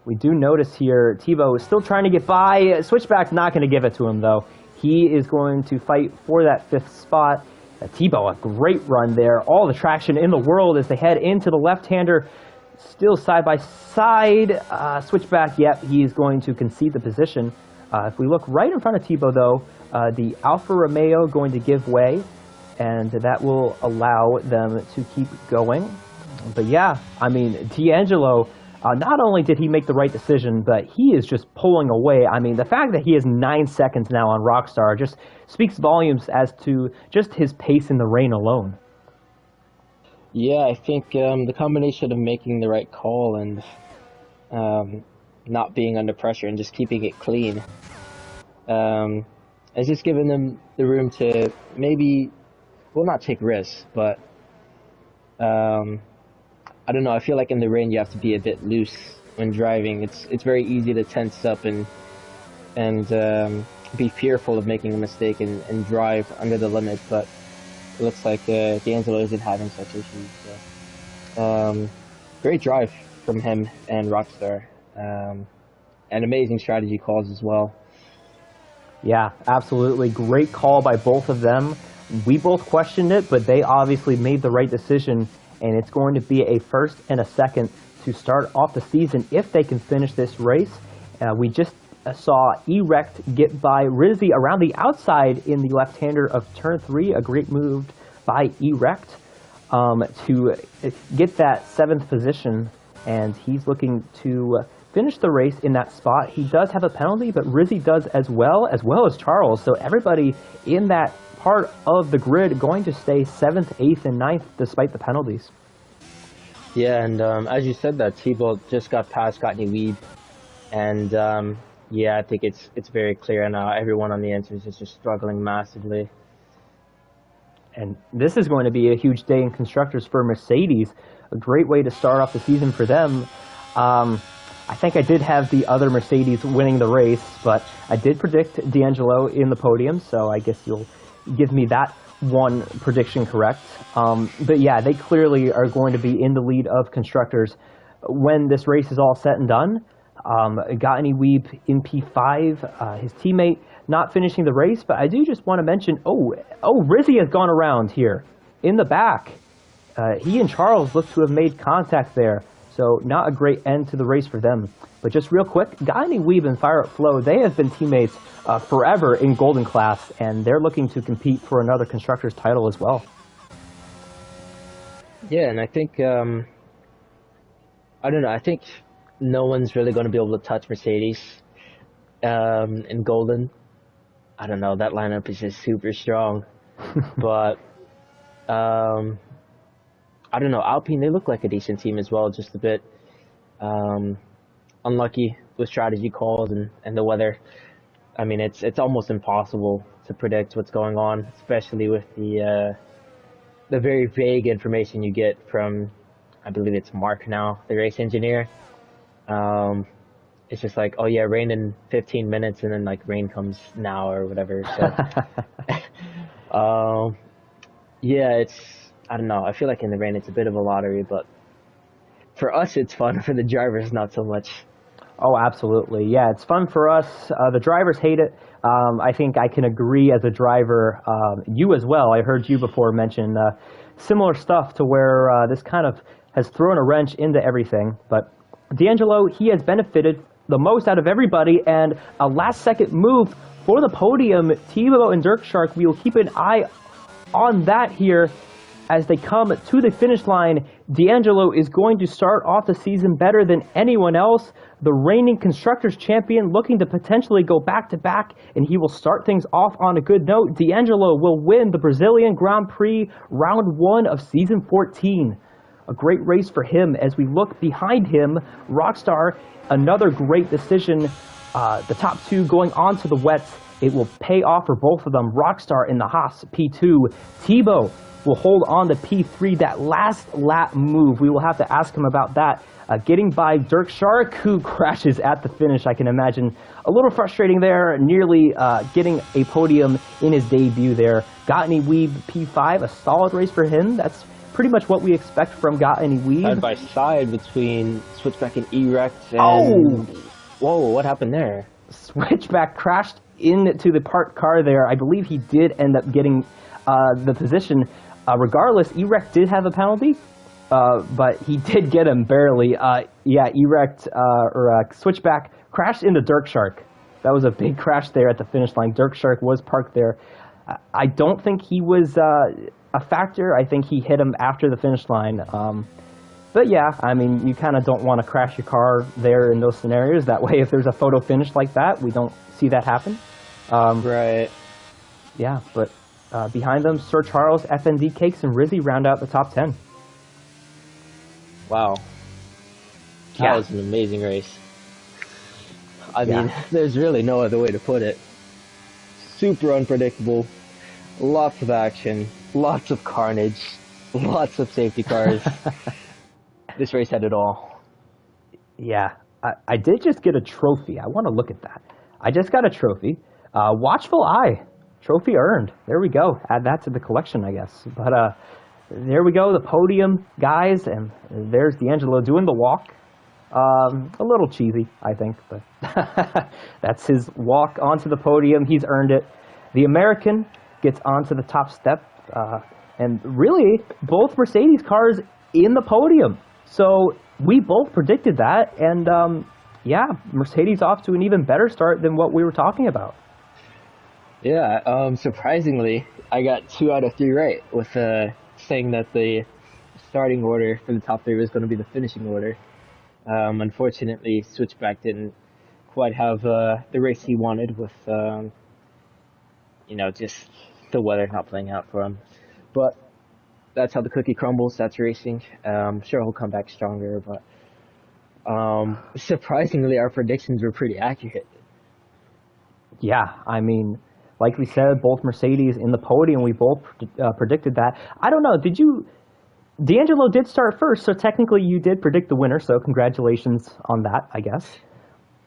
We do notice here Tebow is still trying to get by. Switchback's not going to give it to him, though. He is going to fight for that fifth spot. Tebow, a great run there. All the traction in the world as they head into the left-hander. Still side by side. Switchback, yep, he is going to concede the position. If we look right in front of Tebow, though, the Alfa Romeo going to give way, and that will allow them to keep going. But yeah, I mean, D'Angelo, not only did he make the right decision, but he is just pulling away. I mean, the fact that he has 9 seconds now on Rockstar just speaks volumes as to just his pace in the rain alone. Yeah, I think the combination of making the right call and not being under pressure and just keeping it clean has just given them the room to maybe, well, not take risks, but I don't know. I feel like in the rain you have to be a bit loose when driving. It's very easy to tense up and be fearful of making a mistake and drive under the limit. But it looks like D'Angelo isn't having such issues. So, great drive from him and Rockstar, and amazing strategy calls as well. Yeah, absolutely. Great call by both of them. We both questioned it, but they obviously made the right decision, and it's going to be a first and a second to start off the season if they can finish this race. We just saw Erect get by Rizzy around the outside in the left-hander of turn 3, a great move by Erect to get that 7th position, and he's looking to finish the race in that spot. He does have a penalty, but Rizzy does as well as Charles. So everybody in that part of the grid going to stay 7th, 8th, and 9th despite the penalties. Yeah, and as you said, that T-Bolt just got past Scotney Weed, and yeah, I think it's very clear now. Everyone on the entries is just struggling massively. And this is going to be a huge day in constructors for Mercedes. A great way to start off the season for them. I think I did have the other Mercedes winning the race, but I did predict D'Angelo in the podium, so I guess you'll give me that one prediction correct. But yeah, they clearly are going to be in the lead of constructors when this race is all said and done. Got any Weeb in P5, his teammate not finishing the race, but I do just want to mention, Rizzy has gone around here in the back. He and Charles look to have made contact there. So not a great end to the race for them. But just real quick, Guy Weeb and Fire Up Flow, they have been teammates forever in Golden Class, and they're looking to compete for another Constructors title as well. Yeah, and I think, I don't know, I think no one's really going to be able to touch Mercedes in Golden. I don't know, that lineup is just super strong. But, I don't know, Alpine, they look like a decent team as well, just a bit unlucky with strategy calls and the weather. I mean, it's almost impossible to predict what's going on, especially with the very vague information you get from, I believe it's Mark now, the race engineer. It's just like, oh yeah, rain in 15 minutes, and then like rain comes now or whatever. So, yeah, I don't know. I feel like in the rain it's a bit of a lottery, but for us it's fun. For the drivers, not so much. Oh, absolutely. Yeah, it's fun for us. The drivers hate it. I think I can agree as a driver. You as well. I heard you before mention similar stuff to where this kind of has thrown a wrench into everything. But D'Angelo, he has benefited the most out of everybody, and a last-second move for the podium. Tebow and Dirk Shark, we will keep an eye on that here as they come to the finish line. D'Angelo is going to start off the season better than anyone else. The reigning Constructors champion looking to potentially go back-to-back, and he will start things off on a good note. D'Angelo will win the Brazilian Grand Prix Round 1 of Season 14. A great race for him. As we look behind him, Rockstar, another great decision. The top two going on to the wets. It will pay off for both of them. Rockstar in the Haas P2. Tebow will hold on to P3, that last lap move. We will have to ask him about that. Getting by Dirk Shark, who crashes at the finish. I can imagine a little frustrating there, nearly getting a podium in his debut there. Gottany Weeb P5, a solid race for him. That's pretty much what we expect from Gottany Weeb. Side by side between Switchback and Erect. And... Whoa, what happened there? Switchback crashed into the parked car there. I believe he did end up getting the position. Regardless, Erect did have a penalty, but he did get him barely. Erect or Switchback crashed into Dirk Shark. That was a big crash there at the finish line. Dirk Shark was parked there. I don't think he was a factor. I think he hit him after the finish line. But yeah, I mean, you kind of don't want to crash your car there in those scenarios. That way, if there's a photo finish like that, we don't see that happen. Right. Yeah, but behind them, Sir Charles, FND Cakes, and Rizzy round out the top 10. Wow. That was an amazing race. I mean, there's really no other way to put it. Super unpredictable. Lots of action. Lots of carnage. Lots of safety cars. This race had it all. Yeah, I did just get a trophy. I want to look at that. I just got a trophy. Watchful Eye. Trophy earned. There we go. Add that to the collection, I guess. But there we go, the podium, guys. And there's D'Angelo doing the walk. A little cheesy, I think. But that's his walk onto the podium. He's earned it. The American gets onto the top step. And really, both Mercedes cars in the podium. So we both predicted that, and yeah, Mercedes off to an even better start than what we were talking about. Yeah, surprisingly, I got 2 out of 3 right with saying that the starting order for the top 3 was going to be the finishing order. Unfortunately, Switchback didn't quite have the race he wanted with, just the weather not playing out for him. But that's how the cookie crumbles. That's racing. Sure, he'll come back stronger, but surprisingly, our predictions were pretty accurate. Yeah, I mean, like we said, both Mercedes in the podium. We both predicted that. I don't know. Did you? D'Angelo did start first, so technically you did predict the winner. So congratulations on that, I guess.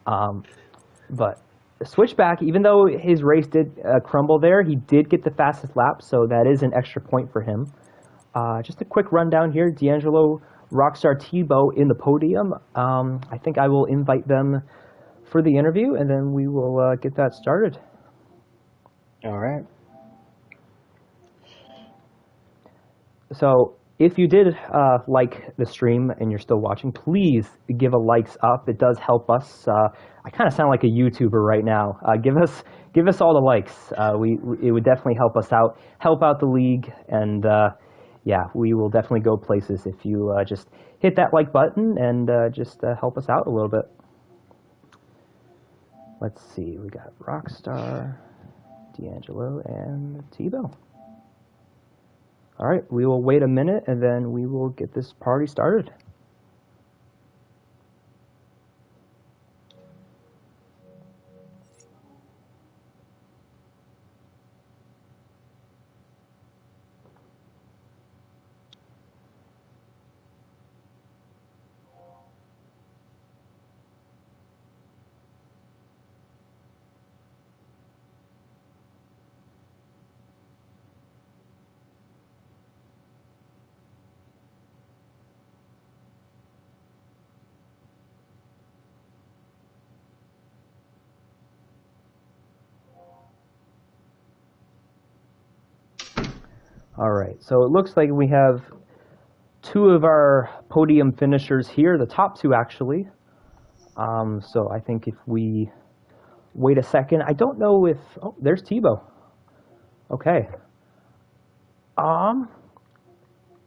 But Switchback, even though his race did crumble there, he did get the fastest lap, so that is an extra point for him. Just a quick rundown here. D'Angelo, Rockstar, Tebow in the podium. I think I will invite them for the interview, and then we will get that started. All right. So if you did like the stream and you're still watching, please give a likes up. It does help us. I kind of sound like a YouTuber right now. Give us all the likes. It would definitely help us out, help out the league, and yeah, we will definitely go places if you just hit that like button and just help us out a little bit. Let's see, we got Rockstar, D'Angelo, and Tebow. All right, we will wait a minute and then we will get this party started. All right, so it looks like we have two of our podium finishers here, the top two actually. So I think if we wait a second, I don't know if, oh, there's Tebow. Okay.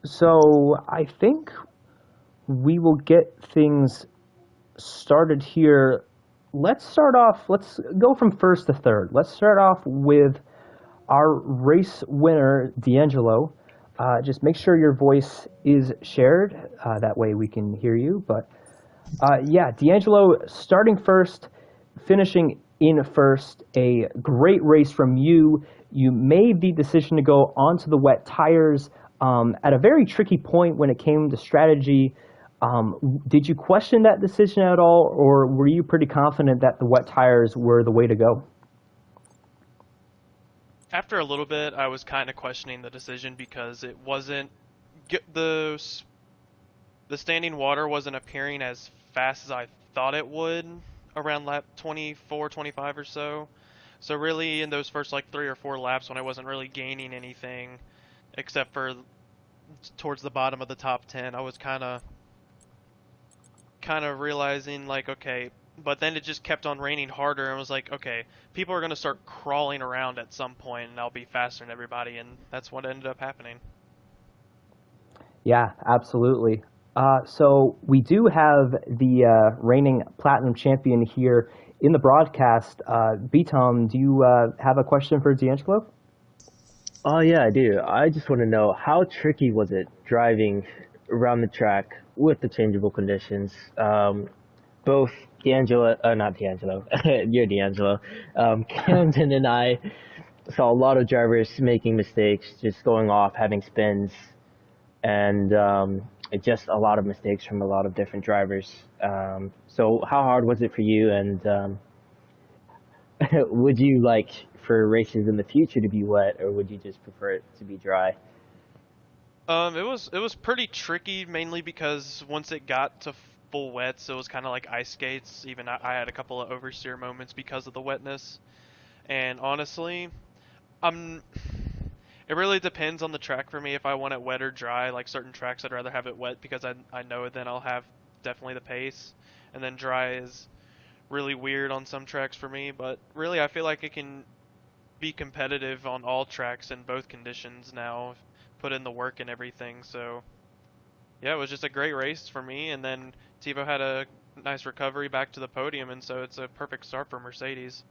So I think we will get things started here. Let's go from first to third. Let's start off with our race winner, D'Angelo. Just make sure your voice is shared. That way we can hear you. But yeah, D'Angelo starting first, finishing in first. A great race from you. You made the decision to go onto the wet tires at a very tricky point when it came to strategy. Did you question that decision at all, or were you pretty confident that the wet tires were the way to go? After a little bit, I was kind of questioning the decision because it wasn't the standing water wasn't appearing as fast as I thought it would around lap 24, 25 or so. So really, in those first like 3 or 4 laps, when I wasn't really gaining anything, except for towards the bottom of the top 10, I was kind of realizing like, okay, but then it just kept on raining harder and was like, okay, people are going to start crawling around at some point and I'll be faster than everybody, and that's what ended up happening. Yeah, absolutely. So we do have the reigning platinum champion here in the broadcast. B-Tom, do you have a question for D'Angelo? Oh yeah, I do. I just want to know, how tricky was it driving around the track with the changeable conditions? Both not D'Angelo, you're D'Angelo. Camden and I saw a lot of drivers making mistakes, just going off, having spins, and just a lot of mistakes from a lot of different drivers. So how hard was it for you, and would you like for races in the future to be wet, or would you just prefer it to be dry? It was pretty tricky, mainly because once it got to full wets, it was kind of like ice skates. Even I had a couple of oversteer moments because of the wetness. And honestly, I'm. It really depends on the track for me if I want it wet or dry. Like certain tracks, I'd rather have it wet because I know then I'll have definitely the pace. And then dry is really weird on some tracks for me. But really, I feel like it can be competitive on all tracks in both conditions now. Put in the work and everything. So yeah, it was just a great race for me. And then Tebow had a nice recovery back to the podium, and so it's a perfect start for Mercedes.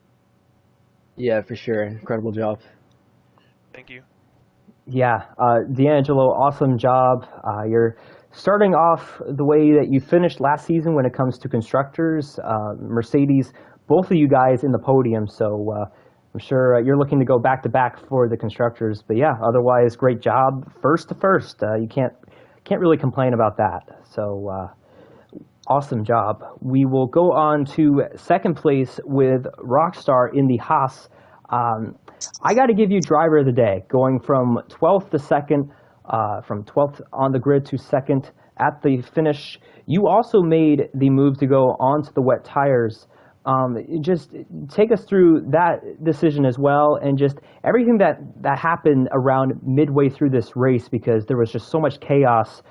Yeah, for sure. Incredible job. Thank you. Yeah, D'Angelo, awesome job. You're starting off the way that you finished last season when it comes to constructors. Mercedes, both of you guys in the podium, so I'm sure you're looking to go back to back for the constructors. But yeah, otherwise, great job, first to first. You can't really complain about that. So awesome job. We will go on to second place with Rockstar in the Haas. I got to give you driver of the day, going from 12th to second, from 12th on the grid to second at the finish. You also made the move to go onto the wet tires. Just take us through that decision as well, and just everything that happened around midway through this race, because there was just so much chaos.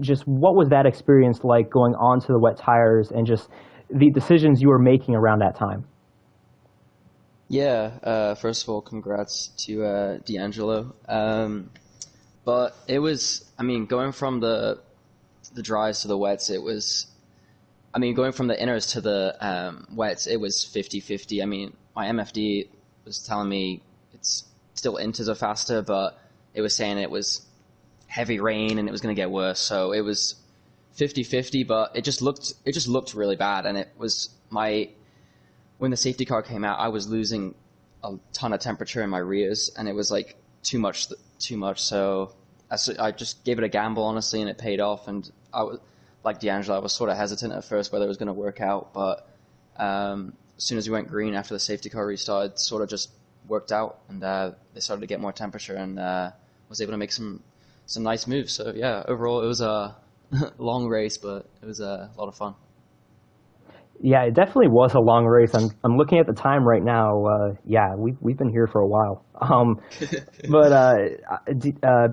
Just what was that experience like going onto the wet tires, and just the decisions you were making around that time? Yeah, first of all, congrats to D'Angelo. But it was, I mean, going from the dries to the wets, it was, I mean, going from the inners to the wets, it was 50-50. I mean, my MFD was telling me it's still inters are faster, but it was saying it was heavy rain and it was going to get worse. So it was 50-50, but it just looked really bad. And it was when the safety car came out, I was losing a ton of temperature in my rears, and it was like too much. So I just gave it a gamble, honestly, and it paid off. And I was like D'Angelo, I was sort of hesitant at first whether it was going to work out, but as soon as we went green after the safety car restarted, it sort of just worked out, and they started to get more temperature, and was able to make some nice moves. So yeah, overall it was a long race, but it was a lot of fun. Yeah, it definitely was a long race. I'm looking at the time right now. Yeah, we've been here for a while. But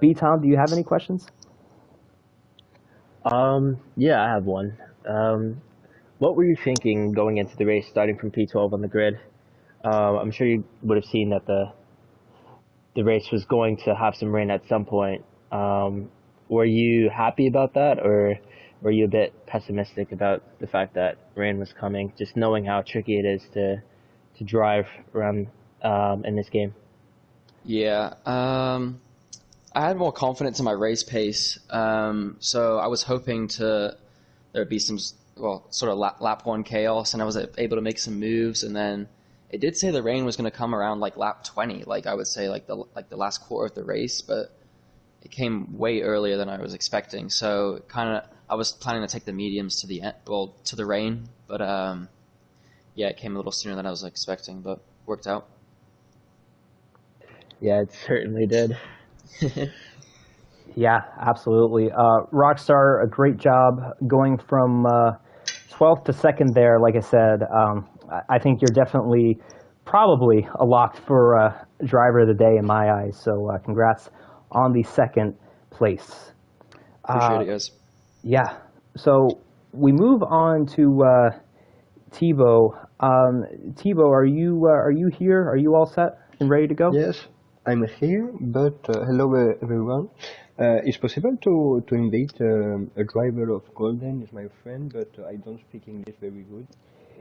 B Tom, do you have any questions? Yeah, I have one. What were you thinking going into the race, starting from P12 on the grid? I'm sure you would have seen that the race was going to have some rain at some point. Were you happy about that, or were you a bit pessimistic about the fact that rain was coming, just knowing how tricky it is to drive around in this game? Yeah, I had more confidence in my race pace, so I was hoping there'd be some sort of lap one chaos, and I was able to make some moves, and then it did say the rain was going to come around like lap 20, like I would say like the last quarter of the race, but it came way earlier than I was expecting. So I was planning to take the mediums to the end, to the rain, but yeah, it came a little sooner than I was expecting, but worked out. Yeah, it certainly did. Yeah, absolutely. Rockstar, a great job going from 12th to 2nd there. Like I said, I think you're definitely probably a lock for driver of the day in my eyes. So congrats on the 2nd place. Appreciate it, guys. Yeah. So we move on to Thibaut. Thibaut, are you here? Are you all set and ready to go? Yes, I'm here, but hello everyone. It's possible to invite a driver of Golden is my friend, but I don't speak English very good.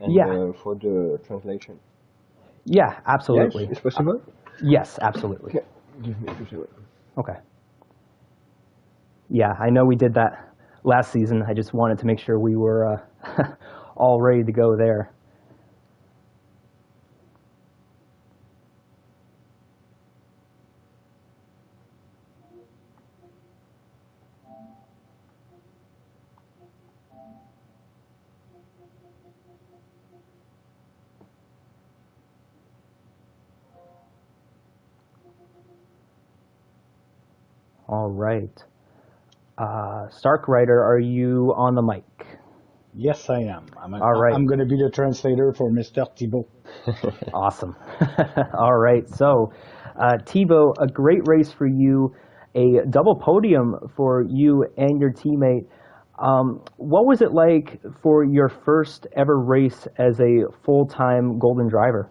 And Yeah. for the translation. Yeah, absolutely. Yes, it's possible? Yes, absolutely. Okay. Give me 2 seconds. Okay. Yeah, I know we did that last season. I just wanted to make sure we were all ready to go there. All right. Stark Rider, are you on the mic? Yes, I am. All right. I'm going to be the translator for Mr. Thibaut. Awesome. All right. So, Thibaut, a great race for you, a double podium for you and your teammate. What was it like for your first ever race as a full-time Golden driver?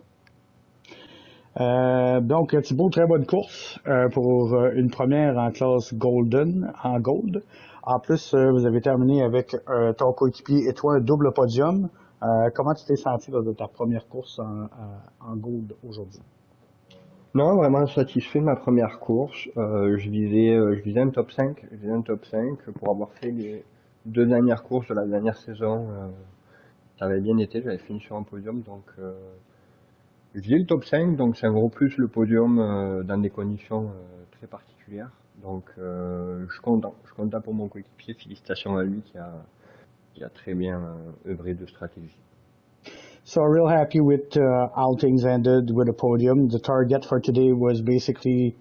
Donc, Thibaut, très bonne course pour une première en classe Golden, en Gold. En plus, vous avez terminé avec ton coéquipier et toi un double podium. Comment tu t'es senti lors de ta première course en Gold aujourd'hui? Non, vraiment satisfait de ma première course. Je visais un top 5. Je visais un top 5 pour avoir fait les 2 dernières courses de la dernière saison. Ça avait bien été, j'avais fini sur un podium, donc je visais le top 5, donc c'est un gros plus le podium dans des conditions très particulières. Donc je suis content pour mon coéquipier, félicitations à lui qui a très bien œuvré de stratégie. So real happy with how things ended with the podium. The target for today was basically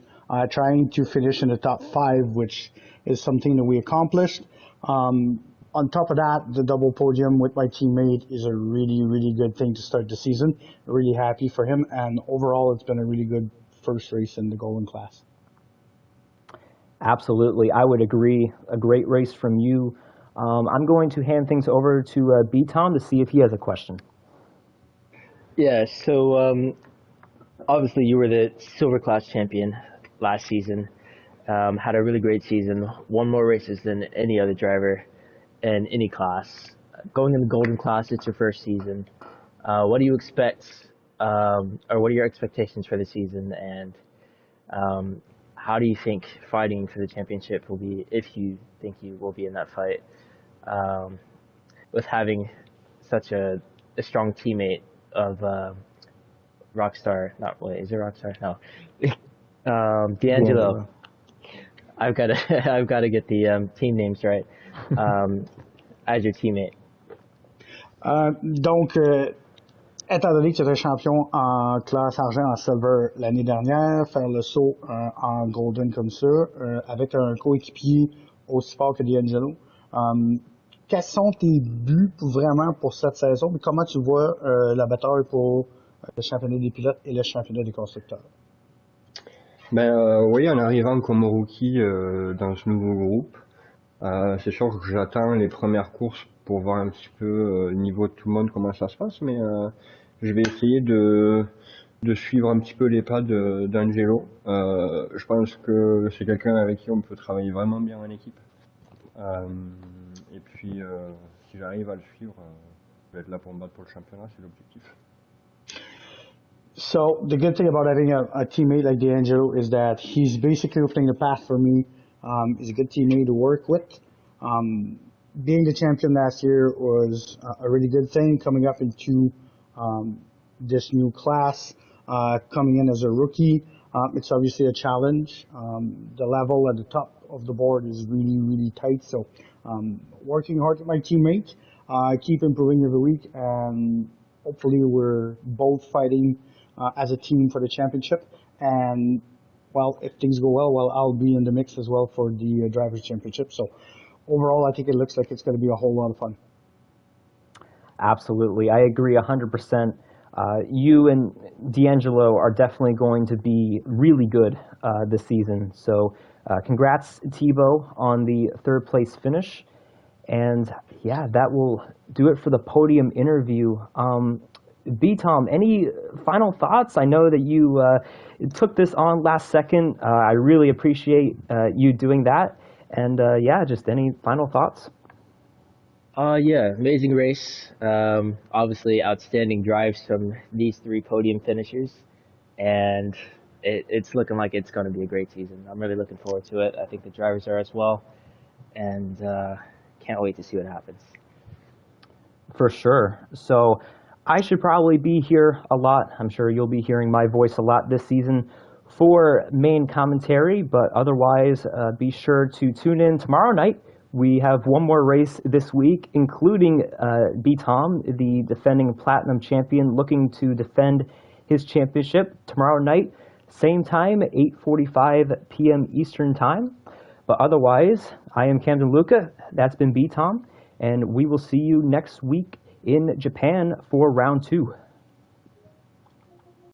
trying to finish in the top 5, which is something that we accomplished. On top of that, the double podium with my teammate is a really, really good thing to start the season. Really happy for him, and overall it's been a really good first race in the Golden class. Absolutely. I would agree. A great race from you. I'm going to hand things over to B-Tom to see if he has a question. Yeah, so obviously you were the silver class champion last season, had a really great season, won more races than any other driver in any class. Going in the Golden class, it's your first season. What do you expect, or what are your expectations for the season, and how do you think fighting for the championship will be, if you think you will be in that fight, with having such a strong teammate of Rockstar? Not wait, is it Rockstar? No, D'Angelo. I've got to get the team names right. As your teammate. Donc, étant donné que tu étais champion en classe argent, en silver l'année dernière, faire le saut en golden comme ça, avec un coéquipier aussi fort que D'Angelo, quels sont tes buts vraiment pour cette saison? Et comment tu vois la bataille pour le championnat des pilotes et le championnat des constructeurs? Oui, en arrivant comme rookie dans ce nouveau groupe, C'est sûr que j'attends les premières courses pour voir un petit peu le niveau de tout le monde, comment ça se passe, mais je vais essayer de suivre un petit peu les pas d'Angelo. Je pense que c'est quelqu'un avec qui on peut travailler vraiment bien en équipe. Euh, et puis, si j'arrive à le suivre, je vais être là pour me battre pour le championnat, c'est l'objectif. So the good thing about having a teammate like D'Angelo is that he's basically opening the path for me. He's a good teammate to work with. Being the champion last year was a really good thing. Coming up into this new class, coming in as a rookie, it's obviously a challenge. The level at the top of the board is really, really tight. So working hard with my teammate, keep improving every week, and hopefully we're both fighting as a team for the championship. And well, if things go well, I'll be in the mix as well for the drivers' championship. So overall, I think it looks like it's going to be a whole lot of fun. Absolutely. I agree 100%. You and D'Angelo are definitely going to be really good this season. So congrats, Thibaut, on the third place finish. And yeah, that will do it for the podium interview. B-Tom, any final thoughts? I know that you took this on last second. I really appreciate you doing that. And yeah, just any final thoughts? Yeah, amazing race. Obviously, outstanding drives from these three podium finishers, and it's looking like it's going to be a great season. I'm really looking forward to it. I think the drivers are as well, and can't wait to see what happens. For sure. So I should probably be here a lot. I'm sure you'll be hearing my voice a lot this season for main commentary, but otherwise, be sure to tune in tomorrow night. We have one more race this week, including B-Tom, the defending Platinum champion, looking to defend his championship tomorrow night, same time, 8:45 p.m. Eastern Time. But otherwise, I am Camden Luca. That's been B-Tom, and we will see you next week in Japan for round 2.